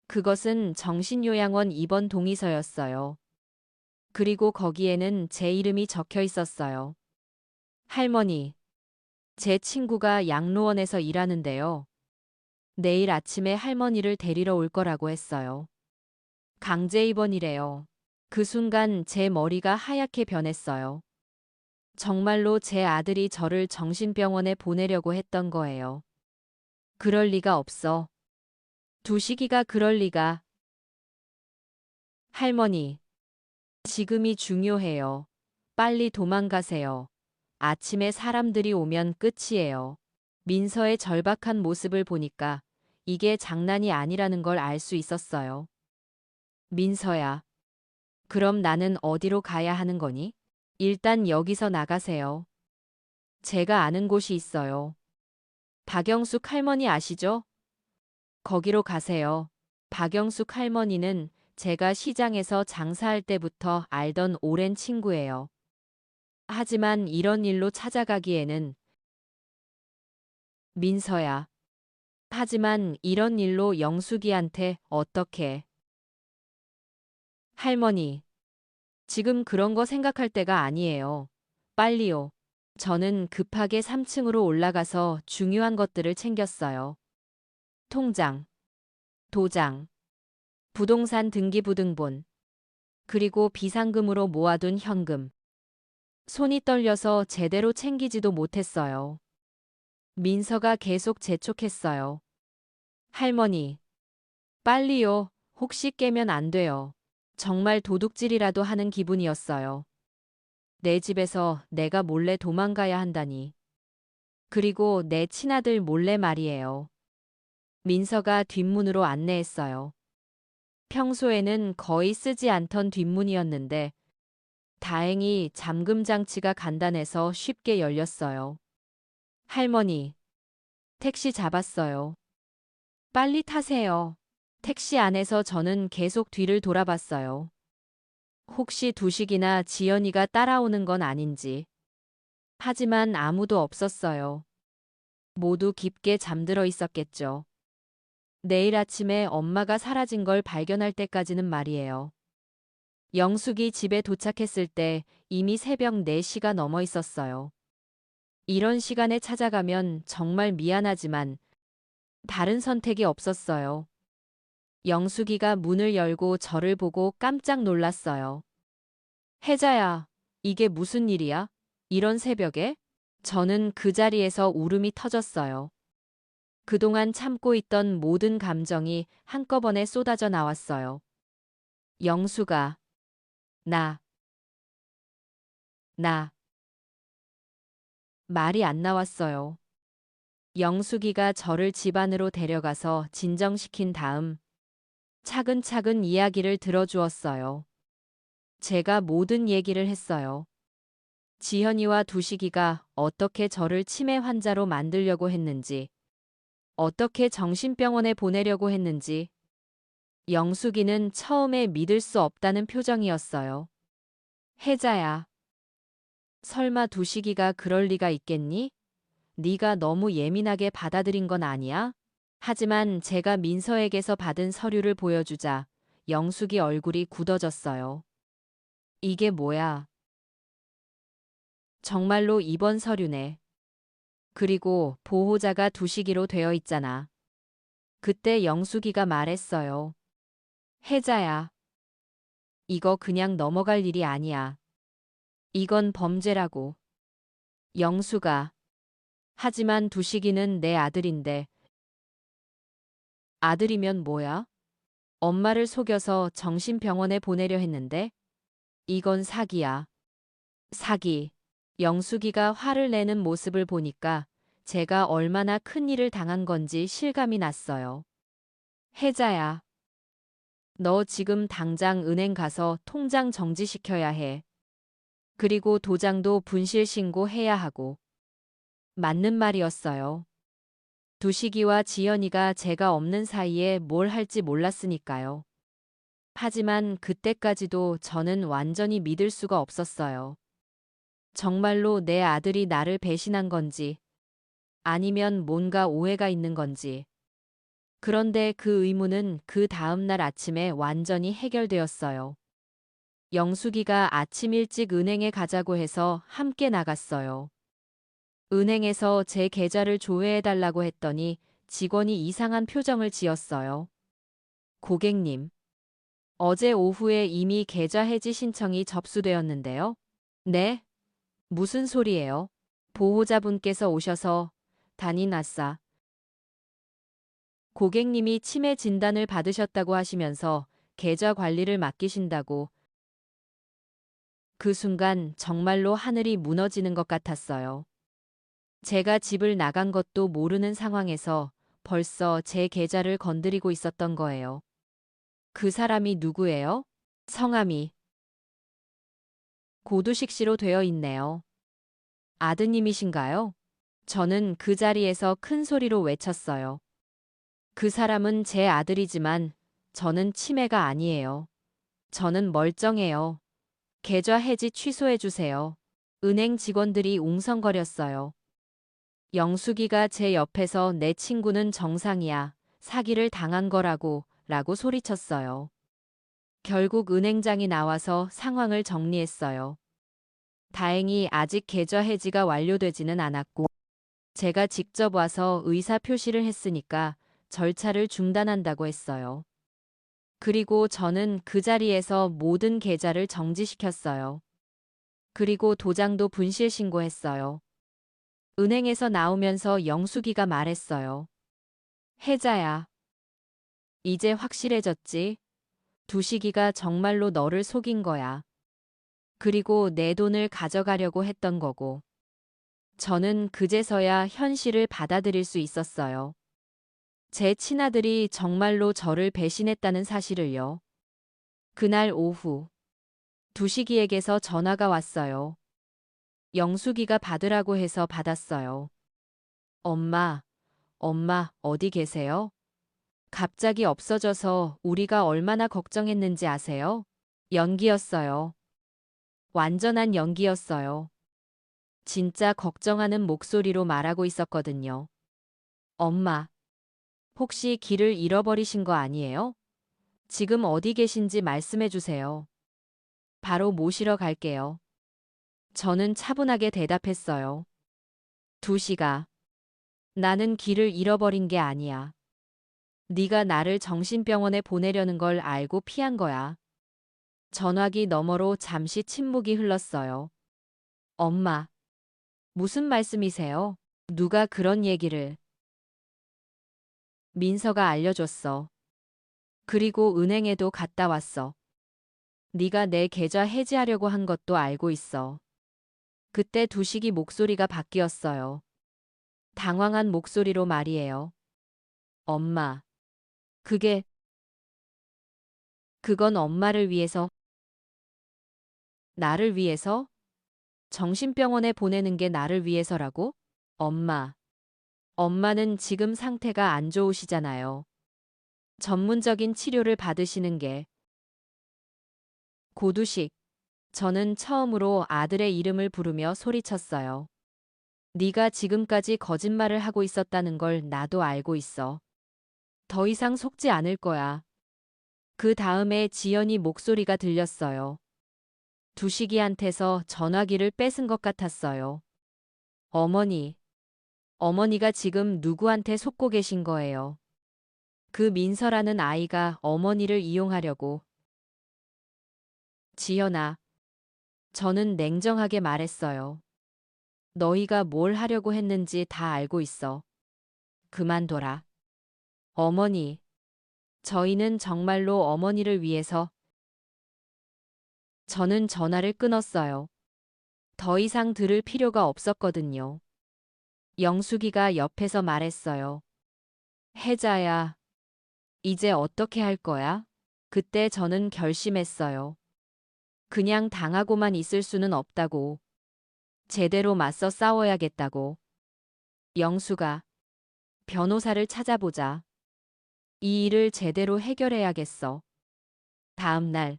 그것은 정신요양원 입원 동의서였어요. 그리고 거기에는 제 이름이 적혀 있었어요. 할머니, 제 친구가 양로원에서 일하는데요. 내일 아침에 할머니를 데리러 올 거라고 했어요. 강제 입원이래요. 그 순간 제 머리가 하얗게 변했어요. 정말로 제 아들이 저를 정신병원에 보내려고 했던 거예요. 그럴 리가 없어. 두식이가 그럴 리가. 할머니, 지금이 중요해요. 빨리 도망가세요. 아침에 사람들이 오면 끝이에요. 민서의 절박한 모습을 보니까 이게 장난이 아니라는 걸 알 수 있었어요. 민서야, 그럼 나는 어디로 가야 하는 거니? 일단 여기서 나가세요. 제가 아는 곳이 있어요. 박영숙 할머니 아시죠? 거기로 가세요. 박영숙 할머니는 제가 시장에서 장사할 때부터 알던 오랜 친구예요. 하지만 이런 일로 찾아가기에는 민서야. 하지만 이런 일로 영숙이한테 어떻게. 할머니, 지금 그런 거 생각할 때가 아니에요. 빨리요. 저는 급하게 3층으로 올라가서 중요한 것들을 챙겼어요. 통장, 도장, 부동산 등기부등본, 그리고 비상금으로 모아둔 현금. 손이 떨려서 제대로 챙기지도 못했어요. 민서가 계속 재촉했어요. 할머니, 빨리요. 혹시 깨면 안 돼요. 정말 도둑질이라도 하는 기분이었어요. 내 집에서 내가 몰래 도망가야 한다니. 그리고 내 친아들 몰래 말이에요. 민서가 뒷문으로 안내했어요. 평소에는 거의 쓰지 않던 뒷문이었는데 다행히 잠금 장치가 간단해서 쉽게 열렸어요. 할머니, 택시 잡았어요. 빨리 타세요. 택시 안에서 저는 계속 뒤를 돌아봤어요. 혹시 두식이나 지연이가 따라오는 건 아닌지. 하지만 아무도 없었어요. 모두 깊게 잠들어 있었겠죠. 내일 아침에 엄마가 사라진 걸 발견할 때까지는 말이에요. 영숙이 집에 도착했을 때 이미 새벽 4시가 넘어 있었어요. 이런 시간에 찾아가면 정말 미안하지만 다른 선택이 없었어요. 영숙이가 문을 열고 저를 보고 깜짝 놀랐어요. 혜자야, 이게 무슨 일이야? 이런 새벽에? 저는 그 자리에서 울음이 터졌어요. 그동안 참고 있던 모든 감정이 한꺼번에 쏟아져 나왔어요. 영수가, 나, 말이 안 나왔어요. 영숙이가 저를 집 안으로 데려가서 진정시킨 다음 차근차근 이야기를 들어주었어요. 제가 모든 얘기를 했어요. 지현이와 두식이가 어떻게 저를 치매 환자로 만들려고 했는지, 어떻게 정신병원에 보내려고 했는지 영숙이는 처음에 믿을 수 없다는 표정이었어요. 혜자야, 설마 두식이가 그럴 리가 있겠니? 네가 너무 예민하게 받아들인 건 아니야? 하지만 제가 민서에게서 받은 서류를 보여주자 영숙이 얼굴이 굳어졌어요. 이게 뭐야? 정말로 이번 서류네. 그리고 보호자가 두식이로 되어 있잖아. 그때 영숙이가 말했어요. 혜자야, 이거 그냥 넘어갈 일이 아니야. 이건 범죄라고. 영수가. 하지만 두식이는 내 아들인데. 아들이면 뭐야? 엄마를 속여서 정신병원에 보내려 했는데? 이건 사기야. 사기. 영숙이가 화를 내는 모습을 보니까 제가 얼마나 큰 일을 당한 건지 실감이 났어요. 혜자야, 너 지금 당장 은행 가서 통장 정지시켜야 해. 그리고 도장도 분실 신고해야 하고. 맞는 말이었어요. 두식이와 지연이가 제가 없는 사이에 뭘 할지 몰랐으니까요. 하지만 그때까지도 저는 완전히 믿을 수가 없었어요. 정말로 내 아들이 나를 배신한 건지, 아니면 뭔가 오해가 있는 건지. 그런데 그 의문은 그 다음 날 아침에 완전히 해결되었어요. 영숙이가 아침 일찍 은행에 가자고 해서 함께 나갔어요. 은행에서 제 계좌를 조회해달라고 했더니 직원이 이상한 표정을 지었어요. 고객님, 어제 오후에 이미 계좌 해지 신청이 접수되었는데요. 네? 무슨 소리예요? 보호자분께서 오셔서 단인아싸. 고객님이 치매 진단을 받으셨다고 하시면서 계좌 관리를 맡기신다고. 그 순간 정말로 하늘이 무너지는 것 같았어요. 제가 집을 나간 것도 모르는 상황에서 벌써 제 계좌를 건드리고 있었던 거예요. 그 사람이 누구예요? 성함이 고두식 씨로 되어 있네요. 아드님이신가요? 저는 그 자리에서 큰 소리로 외쳤어요. 그 사람은 제 아들이지만 저는 치매가 아니에요. 저는 멀쩡해요. 계좌 해지 취소해 주세요. 은행 직원들이 웅성거렸어요. 영숙이가 제 옆에서 내 친구는 정상이야. 사기를 당한 거라고 라고 소리쳤어요. 결국 은행장이 나와서 상황을 정리했어요. 다행히 아직 계좌 해지가 완료되지는 않았고 제가 직접 와서 의사 표시를 했으니까 절차를 중단한다고 했어요. 그리고 저는 그 자리에서 모든 계좌를 정지시켰어요. 그리고 도장도 분실 신고했어요. 은행에서 나오면서 영숙이가 말했어요. 혜자야, 이제 확실해졌지? 두식이가 정말로 너를 속인 거야. 그리고 내 돈을 가져가려고 했던 거고. 저는 그제서야 현실을 받아들일 수 있었어요. 제 친아들이 정말로 저를 배신했다는 사실을요. 그날 오후, 두식이에게서 전화가 왔어요. 영숙이가 받으라고 해서 받았어요. 엄마, 엄마, 어디 계세요? 갑자기 없어져서 우리가 얼마나 걱정했는지 아세요? 연기였어요. 완전한 연기였어요. 진짜 걱정하는 목소리로 말하고 있었거든요. 엄마, 혹시 길을 잃어버리신 거 아니에요? 지금 어디 계신지 말씀해 주세요. 바로 모시러 갈게요. 저는 차분하게 대답했어요. 두시가. 나는 길을 잃어버린 게 아니야. 네가 나를 정신병원에 보내려는 걸 알고 피한 거야. 전화기 너머로 잠시 침묵이 흘렀어요. 엄마, 무슨 말씀이세요? 누가 그런 얘기를. 민서가 알려줬어. 그리고 은행에도 갔다 왔어. 네가 내 계좌 해지하려고 한 것도 알고 있어. 그때 두식이 목소리가 바뀌었어요. 당황한 목소리로 말이에요. 엄마, 그게, 그건 엄마를 위해서, 나를 위해서? 정신병원에 보내는 게 나를 위해서라고? 엄마, 엄마는 지금 상태가 안 좋으시잖아요. 전문적인 치료를 받으시는 게 고두식. 저는 처음으로 아들의 이름을 부르며 소리쳤어요. 네가 지금까지 거짓말을 하고 있었다는 걸 나도 알고 있어. 더 이상 속지 않을 거야. 그 다음에 지연이 목소리가 들렸어요. 두식이한테서 전화기를 뺏은 것 같았어요. 어머니, 어머니가 지금 누구한테 속고 계신 거예요? 그 민서라는 아이가 어머니를 이용하려고. 지연아, 저는 냉정하게 말했어요. 너희가 뭘 하려고 했는지 다 알고 있어. 그만둬라. 어머니, 저희는 정말로 어머니를 위해서. 저는 전화를 끊었어요. 더 이상 들을 필요가 없었거든요. 영숙이가 옆에서 말했어요. 혜자야, 이제 어떻게 할 거야? 그때 저는 결심했어요. 그냥 당하고만 있을 수는 없다고. 제대로 맞서 싸워야겠다고. 영수가, 변호사를 찾아보자. 이 일을 제대로 해결해야겠어. 다음 날,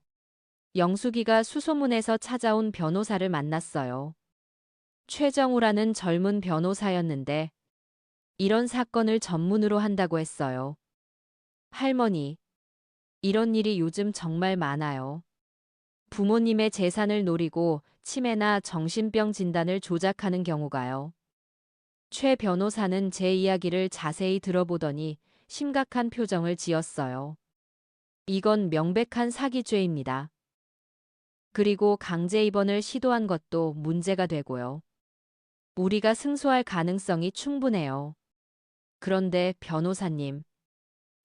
영숙이가 수소문에서 찾아온 변호사를 만났어요. 최정우라는 젊은 변호사였는데, 이런 사건을 전문으로 한다고 했어요. 할머니, 이런 일이 요즘 정말 많아요. 부모님의 재산을 노리고 치매나 정신병 진단을 조작하는 경우가요. 최 변호사는 제 이야기를 자세히 들어보더니 심각한 표정을 지었어요. 이건 명백한 사기죄입니다. 그리고 강제 입원을 시도한 것도 문제가 되고요. 우리가 승소할 가능성이 충분해요. 그런데 변호사님,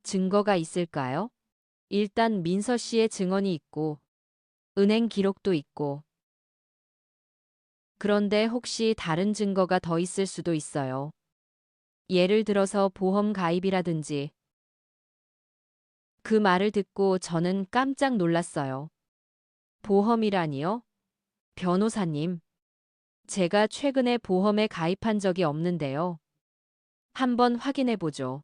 증거가 있을까요? 일단 민서 씨의 증언이 있고, 은행 기록도 있고, 그런데 혹시 다른 증거가 더 있을 수도 있어요. 예를 들어서 보험 가입이라든지. 그 말을 듣고 저는 깜짝 놀랐어요. 보험이라니요? 변호사님, 제가 최근에 보험에 가입한 적이 없는데요. 한번 확인해 보죠.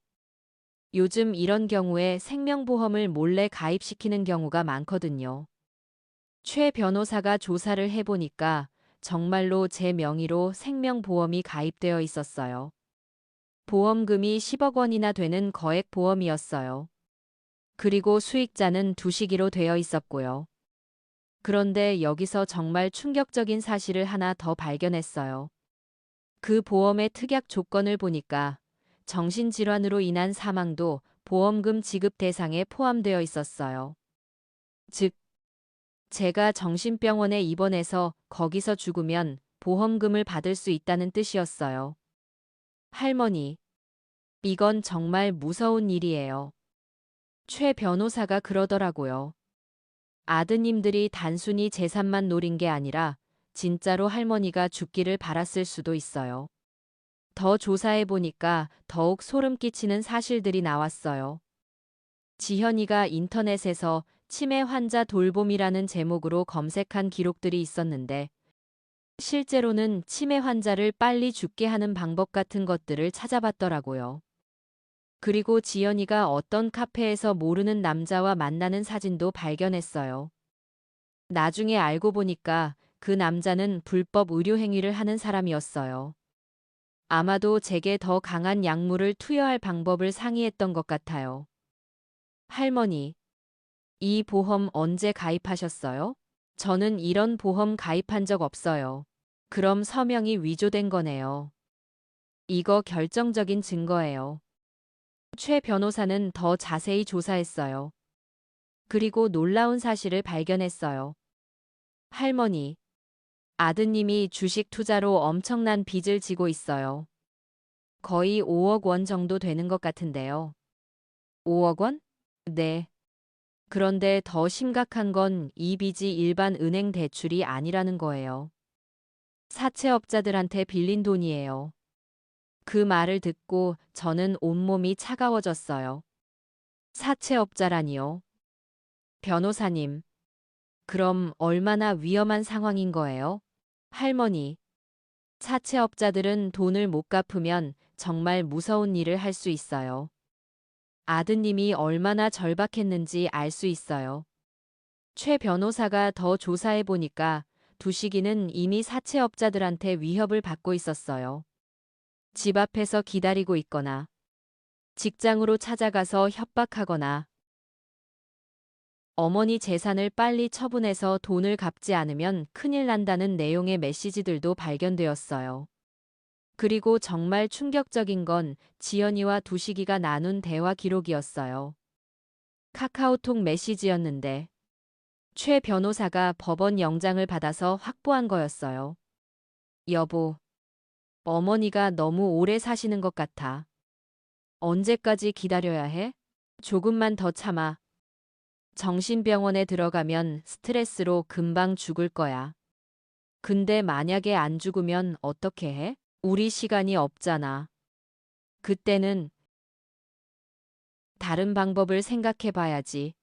요즘 이런 경우에 생명보험을 몰래 가입시키는 경우가 많거든요. 최 변호사가 조사를 해보니까 정말로 제 명의로 생명보험이 가입되어 있었어요. 보험금이 10억 원이나 되는 거액보험이었어요. 그리고 수익자는 두시기로 되어 있었고요. 그런데 여기서 정말 충격적인 사실을 하나 더 발견했어요. 그 보험의 특약 조건을 보니까 정신질환으로 인한 사망도 보험금 지급 대상에 포함되어 있었어요. 즉, 제가 정신병원에 입원해서 거기서 죽으면 보험금을 받을 수 있다는 뜻이었어요. 할머니, 이건 정말 무서운 일이에요. 최 변호사가 그러더라고요. 아드님들이 단순히 재산만 노린 게 아니라 진짜로 할머니가 죽기를 바랐을 수도 있어요. 더 조사해 보니까 더욱 소름 끼치는 사실들이 나왔어요. 지현이가 인터넷에서 치매 환자 돌봄이라는 제목으로 검색한 기록들이 있었는데 실제로는 치매 환자를 빨리 죽게 하는 방법 같은 것들을 찾아봤더라고요. 그리고 지연이가 어떤 카페에서 모르는 남자와 만나는 사진도 발견했어요. 나중에 알고 보니까 그 남자는 불법 의료 행위를 하는 사람이었어요. 아마도 제게 더 강한 약물을 투여할 방법을 상의했던 것 같아요. 할머니, 이 보험 언제 가입하셨어요? 저는 이런 보험 가입한 적 없어요. 그럼 서명이 위조된 거네요. 이거 결정적인 증거예요. 최 변호사는 더 자세히 조사했어요. 그리고 놀라운 사실을 발견했어요. 할머니, 아드님이 주식 투자로 엄청난 빚을 지고 있어요. 거의 5억 원 정도 되는 것 같은데요. 5억 원? 네. 그런데 더 심각한 건 이 빚이 일반 은행 대출이 아니라는 거예요. 사채업자들한테 빌린 돈이에요. 그 말을 듣고 저는 온몸이 차가워졌어요. 사채업자라니요. 변호사님, 그럼 얼마나 위험한 상황인 거예요? 할머니, 사채업자들은 돈을 못 갚으면 정말 무서운 일을 할 수 있어요. 아드님이 얼마나 절박했는지 알 수 있어요. 최 변호사가 더 조사해 보니까 두식이는 이미 사채업자들한테 위협을 받고 있었어요. 집 앞에서 기다리고 있거나 직장으로 찾아가서 협박하거나 어머니 재산을 빨리 처분해서 돈을 갚지 않으면 큰일 난다는 내용의 메시지들도 발견되었어요. 그리고 정말 충격적인 건 지연이와 두식이가 나눈 대화 기록이었어요. 카카오톡 메시지였는데 최 변호사가 법원 영장을 받아서 확보한 거였어요. 여보, 어머니가 너무 오래 사시는 것 같아. 언제까지 기다려야 해? 조금만 더 참아. 정신병원에 들어가면 스트레스로 금방 죽을 거야. 근데 만약에 안 죽으면 어떻게 해? 우리 시간이 없잖아. 그때는 다른 방법을 생각해 봐야지.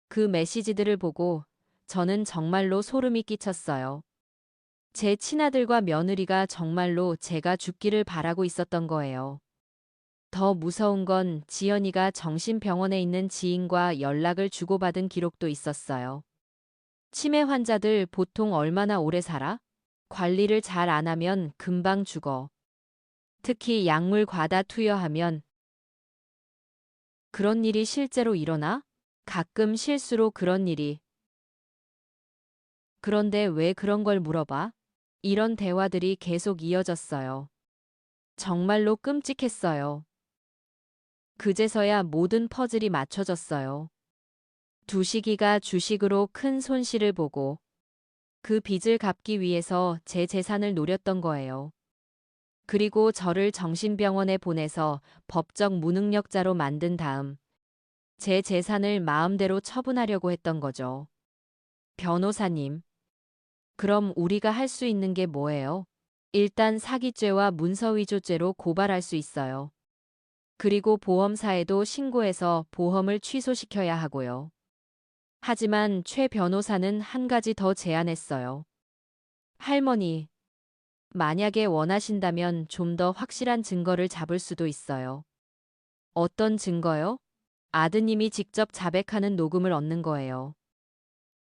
그 메시지들을 보고 저는 정말로 소름이 끼쳤어요. 제 친아들과 며느리가 정말로 제가 죽기를 바라고 있었던 거예요. 더 무서운 건 지연이가 정신병원에 있는 지인과 연락을 주고받은 기록도 있었어요. 치매 환자들 보통 얼마나 오래 살아? 관리를 잘 안 하면 금방 죽어. 특히 약물 과다 투여하면 그런 일이 실제로 일어나? 가끔 실수로 그런 일이. 그런데 왜 그런 걸 물어봐? 이런 대화들이 계속 이어졌어요. 정말로 끔찍했어요. 그제서야 모든 퍼즐이 맞춰졌어요. 두식이가 주식으로 큰 손실을 보고 그 빚을 갚기 위해서 제 재산을 노렸던 거예요. 그리고 저를 정신병원에 보내서 법적 무능력자로 만든 다음 제 재산을 마음대로 처분하려고 했던 거죠. 변호사님, 그럼 우리가 할 수 있는 게 뭐예요? 일단 사기죄와 문서위조죄로 고발할 수 있어요. 그리고 보험사에도 신고해서 보험을 취소시켜야 하고요. 하지만 최 변호사는 한 가지 더 제안했어요. 할머니, 만약에 원하신다면 좀 더 확실한 증거를 잡을 수도 있어요. 어떤 증거요? 아드님이 직접 자백하는 녹음을 얻는 거예요.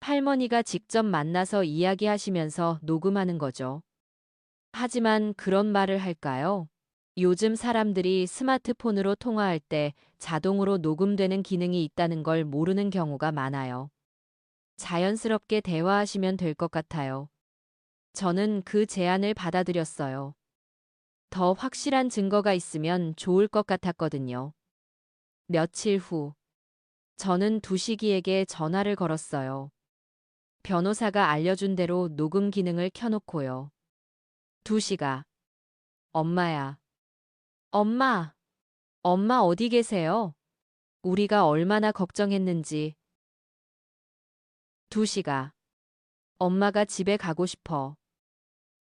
할머니가 직접 만나서 이야기하시면서 녹음하는 거죠. 하지만 그런 말을 할까요? 요즘 사람들이 스마트폰으로 통화할 때 자동으로 녹음되는 기능이 있다는 걸 모르는 경우가 많아요. 자연스럽게 대화하시면 될 것 같아요. 저는 그 제안을 받아들였어요. 더 확실한 증거가 있으면 좋을 것 같았거든요. 며칠 후, 저는 두식이에게 전화를 걸었어요. 변호사가 알려준 대로 녹음 기능을 켜놓고요. 두식아, 엄마야. 엄마, 엄마 어디 계세요? 우리가 얼마나 걱정했는지. 두식아, 엄마가 집에 가고 싶어.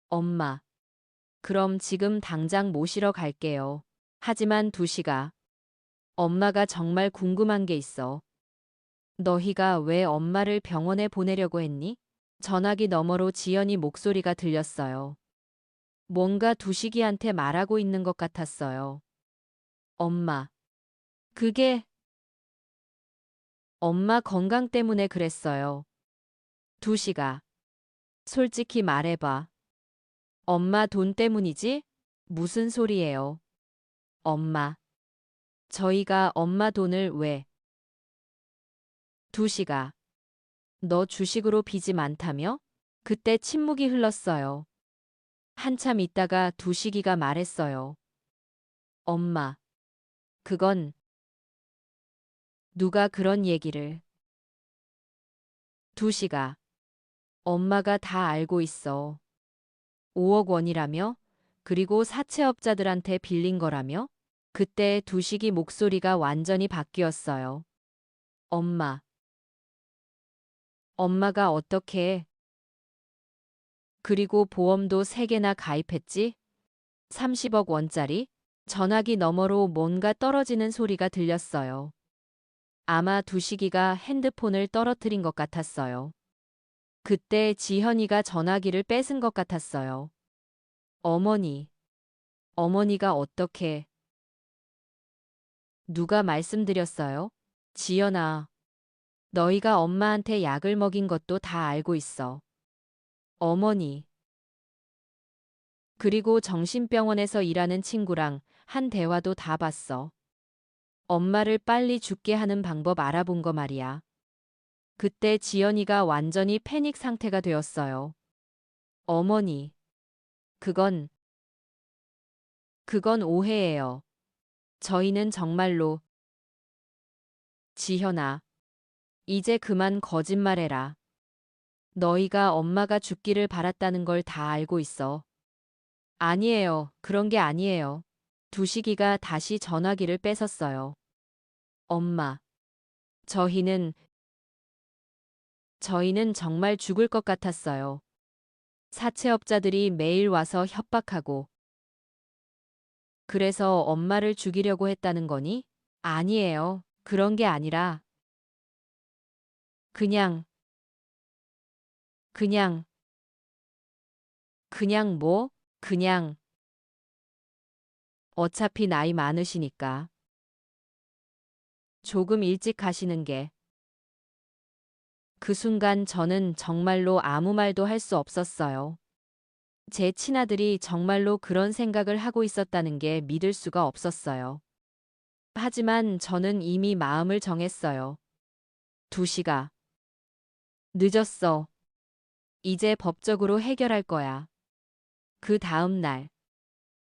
엄마, 그럼 지금 당장 모시러 갈게요. 하지만 두식아, 엄마가 정말 궁금한 게 있어. 너희가 왜 엄마를 병원에 보내려고 했니? 전화기 너머로 지연이 목소리가 들렸어요. 뭔가 두식이한테 말하고 있는 것 같았어요. 엄마, 그게 엄마 건강 때문에 그랬어요. 두식아, 솔직히 말해봐. 엄마 돈 때문이지? 무슨 소리예요? 엄마, 저희가 엄마 돈을 왜? 두식아, 너 주식으로 빚이 많다며? 그때 침묵이 흘렀어요. 한참 있다가 두식이가 말했어요. 엄마, 그건 누가 그런 얘기를. 두식아, 엄마가 다 알고 있어. 5억 원이라며? 그리고 사채업자들한테 빌린 거라며? 그때 두식이 목소리가 완전히 바뀌었어요. 엄마, 엄마가 어떻게, 그리고 보험도 3개나 가입했지? 30억 원짜리? 전화기 너머로 뭔가 떨어지는 소리가 들렸어요. 아마 두식이가 핸드폰을 떨어뜨린 것 같았어요. 그때 지현이가 전화기를 뺏은 것 같았어요. 어머니, 어머니가 어떻게, 누가 말씀드렸어요? 지연아, 너희가 엄마한테 약을 먹인 것도 다 알고 있어. 어머니. 그리고 정신병원에서 일하는 친구랑 한 대화도 다 봤어. 엄마를 빨리 죽게 하는 방법 알아본 거 말이야. 그때 지연이가 완전히 패닉 상태가 되었어요. 어머니, 그건 오해예요. 저희는 정말로, 지현아, 이제 그만 거짓말해라. 너희가 엄마가 죽기를 바랐다는 걸 다 알고 있어. 아니에요. 그런 게 아니에요. 두식이가 다시 전화기를 뺏었어요. 엄마, 저희는 정말 죽을 것 같았어요. 사채업자들이 매일 와서 협박하고. 그래서 엄마를 죽이려고 했다는 거니? 아니에요. 그런 게 아니라 그냥, 그냥, 그냥 뭐? 그냥 어차피 나이 많으시니까 조금 일찍 가시는 게. 그 순간 저는 정말로 아무 말도 할 수 없었어요. 제 친아들이 정말로 그런 생각을 하고 있었다는 게 믿을 수가 없었어요. 하지만 저는 이미 마음을 정했어요. 두시가 늦었어. 이제 법적으로 해결할 거야. 그 다음 날,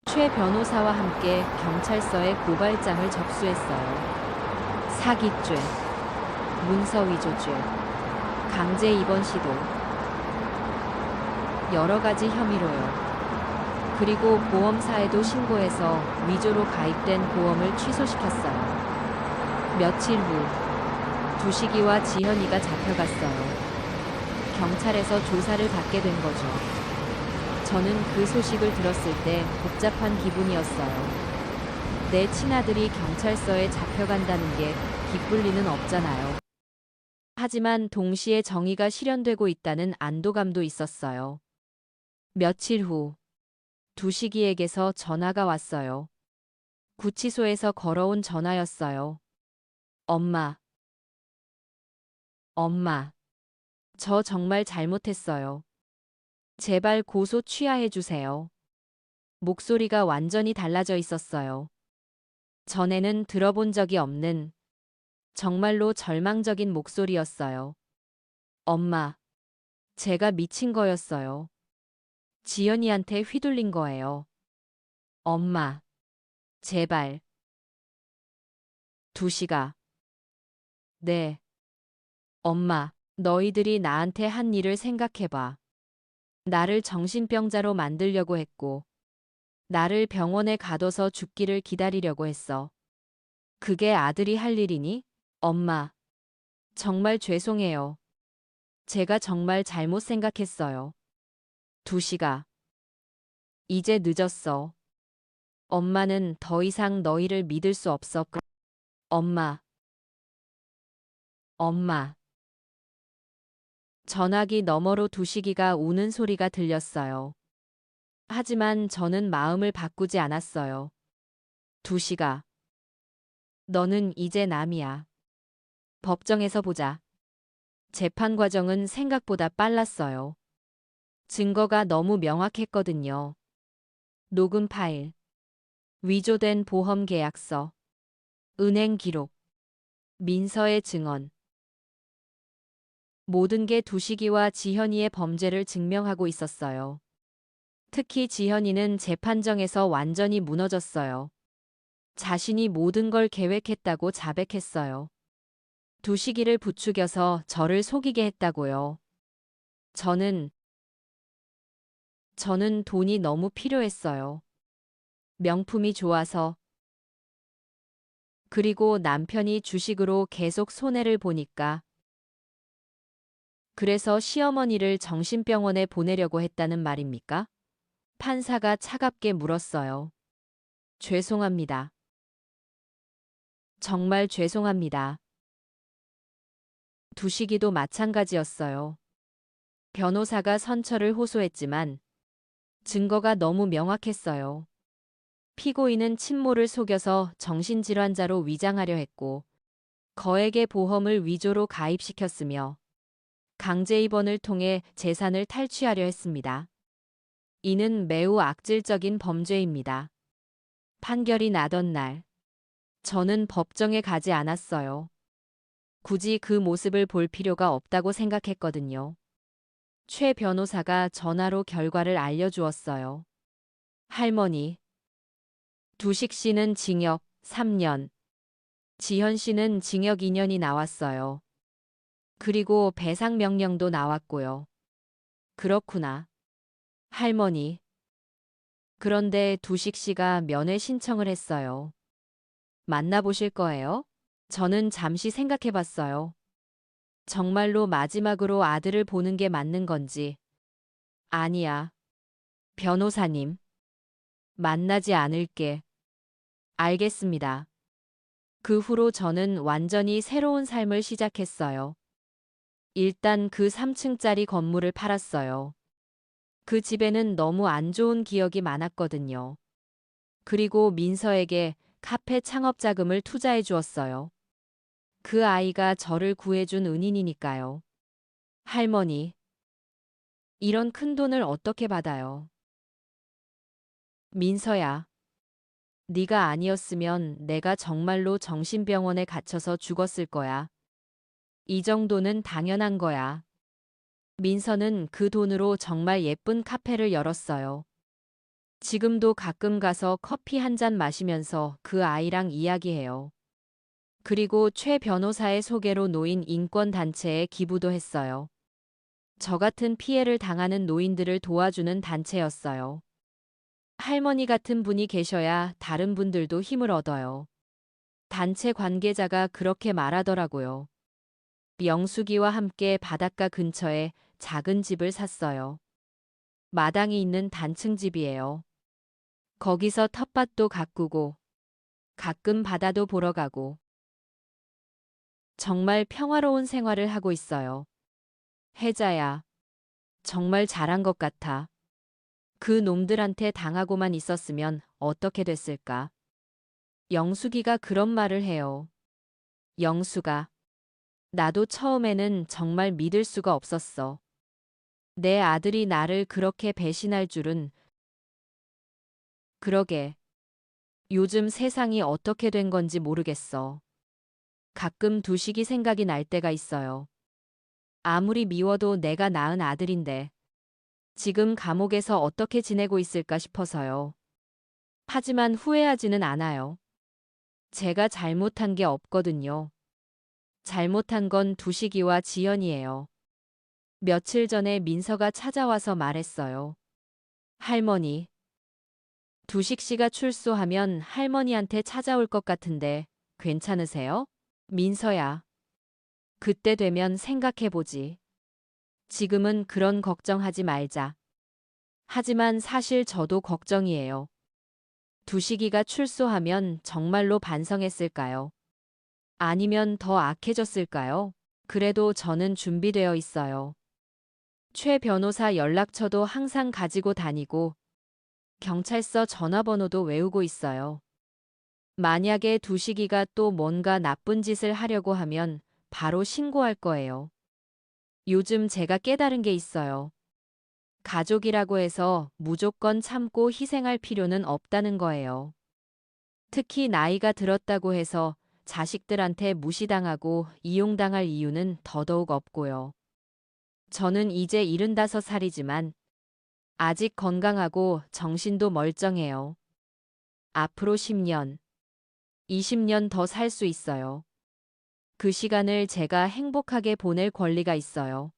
최 변호사와 함께 경찰서에 고발장을 접수했어요. 사기죄, 문서위조죄, 강제 입원 시도, 여러 가지 혐의로요. 그리고 보험사에도 신고해서 위조로 가입된 보험을 취소시켰어요. 며칠 후, 두식이와 지현이가 잡혀갔어요. 경찰에서 조사를 받게 된 거죠. 저는 그 소식을 들었을 때 복잡한 기분이었어요. 내 친아들이 경찰서에 잡혀간다는 게 기쁠 리는 없잖아요. 하지만 동시에 정의가 실현되고 있다는 안도감도 있었어요. 며칠 후, 두식이에게서 전화가 왔어요. 구치소에서 걸어온 전화였어요. 엄마, 엄마, 저 정말 잘못했어요. 제발 고소 취하해 주세요. 목소리가 완전히 달라져 있었어요. 전에는 들어본 적이 없는 정말로 절망적인 목소리였어요. 엄마, 제가 미친 거였어요. 지연이한테 휘둘린 거예요. 엄마, 제발. 두시가. 네. 엄마, 너희들이 나한테 한 일을 생각해봐. 나를 정신병자로 만들려고 했고, 나를 병원에 가둬서 죽기를 기다리려고 했어. 그게 아들이 할 일이니? 엄마, 정말 죄송해요. 제가 정말 잘못 생각했어요. 두시가. 이제 늦었어. 엄마는 더 이상 너희를 믿을 수 없어. 엄마, 엄마. 전화기 너머로 두식이가 우는 소리가 들렸어요. 하지만 저는 마음을 바꾸지 않았어요. 두식아, 너는 이제 남이야. 법정에서 보자. 재판 과정은 생각보다 빨랐어요. 증거가 너무 명확했거든요. 녹음 파일, 위조된 보험 계약서, 은행 기록, 민서의 증언. 모든 게 두식이와 지현이의 범죄를 증명하고 있었어요. 특히 지현이는 재판정에서 완전히 무너졌어요. 자신이 모든 걸 계획했다고 자백했어요. 두식이를 부추겨서 저를 속이게 했다고요. 저는 돈이 너무 필요했어요. 명품이 좋아서. 그리고 남편이 주식으로 계속 손해를 보니까. 그래서 시어머니를 정신병원에 보내려고 했다는 말입니까? 판사가 차갑게 물었어요. 죄송합니다. 정말 죄송합니다. 두식이도 마찬가지였어요. 변호사가 선처를 호소했지만 증거가 너무 명확했어요. 피고인은 친모를 속여서 정신질환자로 위장하려 했고 거액의 보험을 위조로 가입시켰으며 강제 입원을 통해 재산을 탈취하려 했습니다. 이는 매우 악질적인 범죄입니다. 판결이 나던 날, 저는 법정에 가지 않았어요. 굳이 그 모습을 볼 필요가 없다고 생각했거든요. 최 변호사가 전화로 결과를 알려주었어요. 할머니, 두식 씨는 징역 3년, 지현 씨는 징역 2년이 나왔어요. 그리고 배상 명령도 나왔고요. 그렇구나. 할머니. 그런데 두식 씨가 면회 신청을 했어요. 만나보실 거예요? 저는 잠시 생각해 봤어요. 정말로 마지막으로 아들을 보는 게 맞는 건지. 아니야. 변호사님. 만나지 않을게. 알겠습니다. 그 후로 저는 완전히 새로운 삶을 시작했어요. 일단 그 3층짜리 건물을 팔았어요. 그 집에는 너무 안 좋은 기억이 많았거든요. 그리고 민서에게 카페 창업 자금을 투자해 주었어요. 그 아이가 저를 구해준 은인이니까요. 할머니, 이런 큰 돈을 어떻게 받아요? 민서야, 네가 아니었으면 내가 정말로 정신병원에 갇혀서 죽었을 거야. 이 정도는 당연한 거야. 민서는 그 돈으로 정말 예쁜 카페를 열었어요. 지금도 가끔 가서 커피 한 잔 마시면서 그 아이랑 이야기해요. 그리고 최 변호사의 소개로 놓인 인권단체에 기부도 했어요. 저 같은 피해를 당하는 노인들을 도와주는 단체였어요. 할머니 같은 분이 계셔야 다른 분들도 힘을 얻어요. 단체 관계자가 그렇게 말하더라고요. 영숙이와 함께 바닷가 근처에 작은 집을 샀어요. 마당이 있는 단층 집이에요. 거기서 텃밭도 가꾸고 가끔 바다도 보러 가고 정말 평화로운 생활을 하고 있어요. 혜자야, 정말 잘한 것 같아. 그 놈들한테 당하고만 있었으면 어떻게 됐을까? 영숙이가 그런 말을 해요. 영숙아, 나도 처음에는 정말 믿을 수가 없었어. 내 아들이 나를 그렇게 배신할 줄은. 그러게. 요즘 세상이 어떻게 된 건지 모르겠어. 가끔 두식이 생각이 날 때가 있어요. 아무리 미워도 내가 낳은 아들인데 지금 감옥에서 어떻게 지내고 있을까 싶어서요. 하지만 후회하지는 않아요. 제가 잘못한 게 없거든요. 잘못한 건 두식이와 지연이에요. 며칠 전에 민서가 찾아와서 말했어요. 할머니, 두식 씨가 출소하면 할머니한테 찾아올 것 같은데 괜찮으세요? 민서야, 그때 되면 생각해보지. 지금은 그런 걱정하지 말자. 하지만 사실 저도 걱정이에요. 두식이가 출소하면 정말로 반성했을까요? 아니면 더 악해졌을까요? 그래도 저는 준비되어 있어요. 최 변호사 연락처도 항상 가지고 다니고 경찰서 전화번호도 외우고 있어요. 만약에 두식이가 또 뭔가 나쁜 짓을 하려고 하면 바로 신고할 거예요. 요즘 제가 깨달은 게 있어요. 가족이라고 해서 무조건 참고 희생할 필요는 없다는 거예요. 특히 나이가 들었다고 해서 자식들한테 무시당하고 이용당할 이유는 더더욱 없고요. 저는 이제 75살이지만 아직 건강하고 정신도 멀쩡해요. 앞으로 10년, 20년 더 살 수 있어요. 그 시간을 제가 행복하게 보낼 권리가 있어요.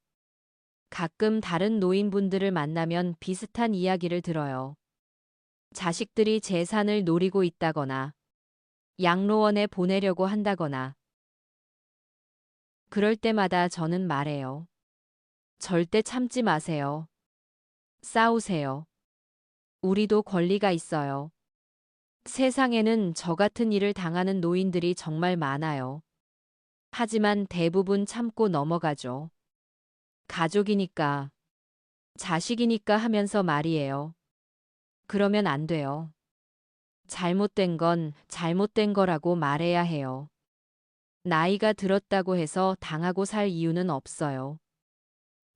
가끔 다른 노인분들을 만나면 비슷한 이야기를 들어요. 자식들이 재산을 노리고 있다거나 양로원에 보내려고 한다거나 그럴 때마다 저는 말해요. 절대 참지 마세요. 싸우세요. 우리도 권리가 있어요. 세상에는 저 같은 일을 당하는 노인들이 정말 많아요. 하지만 대부분 참고 넘어가죠. 가족이니까, 자식이니까 하면서 말이에요. 그러면 안 돼요. 잘못된 건 잘못된 거라고 말해야 해요. 나이가 들었다고 해서 당하고 살 이유는 없어요.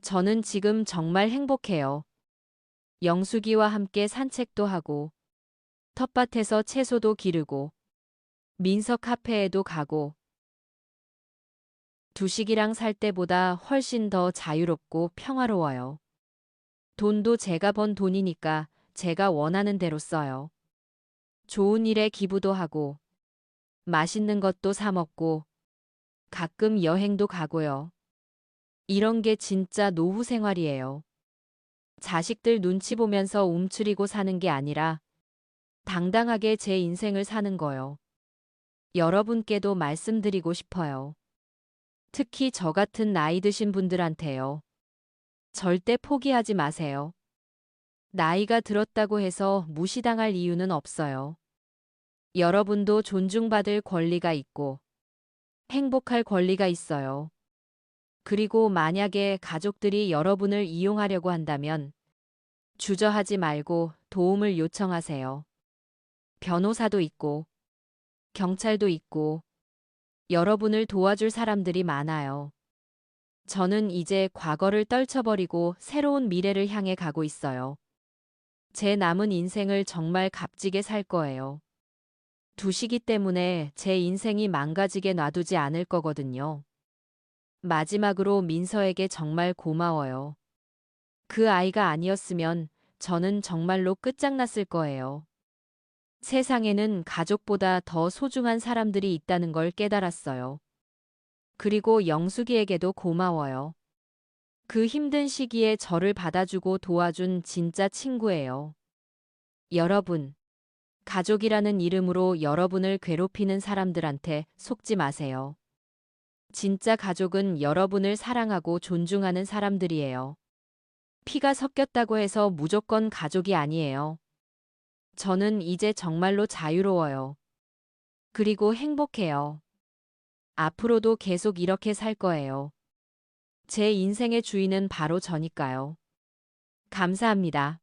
저는 지금 정말 행복해요. 영숙이와 함께 산책도 하고, 텃밭에서 채소도 기르고, 민서 카페에도 가고, 두식이랑 살 때보다 훨씬 더 자유롭고 평화로워요. 돈도 제가 번 돈이니까 제가 원하는 대로 써요. 좋은 일에 기부도 하고, 맛있는 것도 사 먹고, 가끔 여행도 가고요. 이런 게 진짜 노후 생활이에요. 자식들 눈치 보면서 움츠리고 사는 게 아니라 당당하게 제 인생을 사는 거요. 여러분께도 말씀드리고 싶어요. 특히 저 같은 나이 드신 분들한테요. 절대 포기하지 마세요. 나이가 들었다고 해서 무시당할 이유는 없어요. 여러분도 존중받을 권리가 있고 행복할 권리가 있어요. 그리고 만약에 가족들이 여러분을 이용하려고 한다면 주저하지 말고 도움을 요청하세요. 변호사도 있고 경찰도 있고 여러분을 도와줄 사람들이 많아요. 저는 이제 과거를 떨쳐버리고 새로운 미래를 향해 가고 있어요. 제 남은 인생을 정말 값지게 살 거예요. 두시기 때문에 제 인생이 망가지게 놔두지 않을 거거든요. 마지막으로 민서에게 정말 고마워요. 그 아이가 아니었으면 저는 정말로 끝장났을 거예요. 세상에는 가족보다 더 소중한 사람들이 있다는 걸 깨달았어요. 그리고 영숙이에게도 고마워요. 그 힘든 시기에 저를 받아주고 도와준 진짜 친구예요. 여러분, 가족이라는 이름으로 여러분을 괴롭히는 사람들한테 속지 마세요. 진짜 가족은 여러분을 사랑하고 존중하는 사람들이에요. 피가 섞였다고 해서 무조건 가족이 아니에요. 저는 이제 정말로 자유로워요. 그리고 행복해요. 앞으로도 계속 이렇게 살 거예요. 제 인생의 주인은 바로 저니까요. 감사합니다.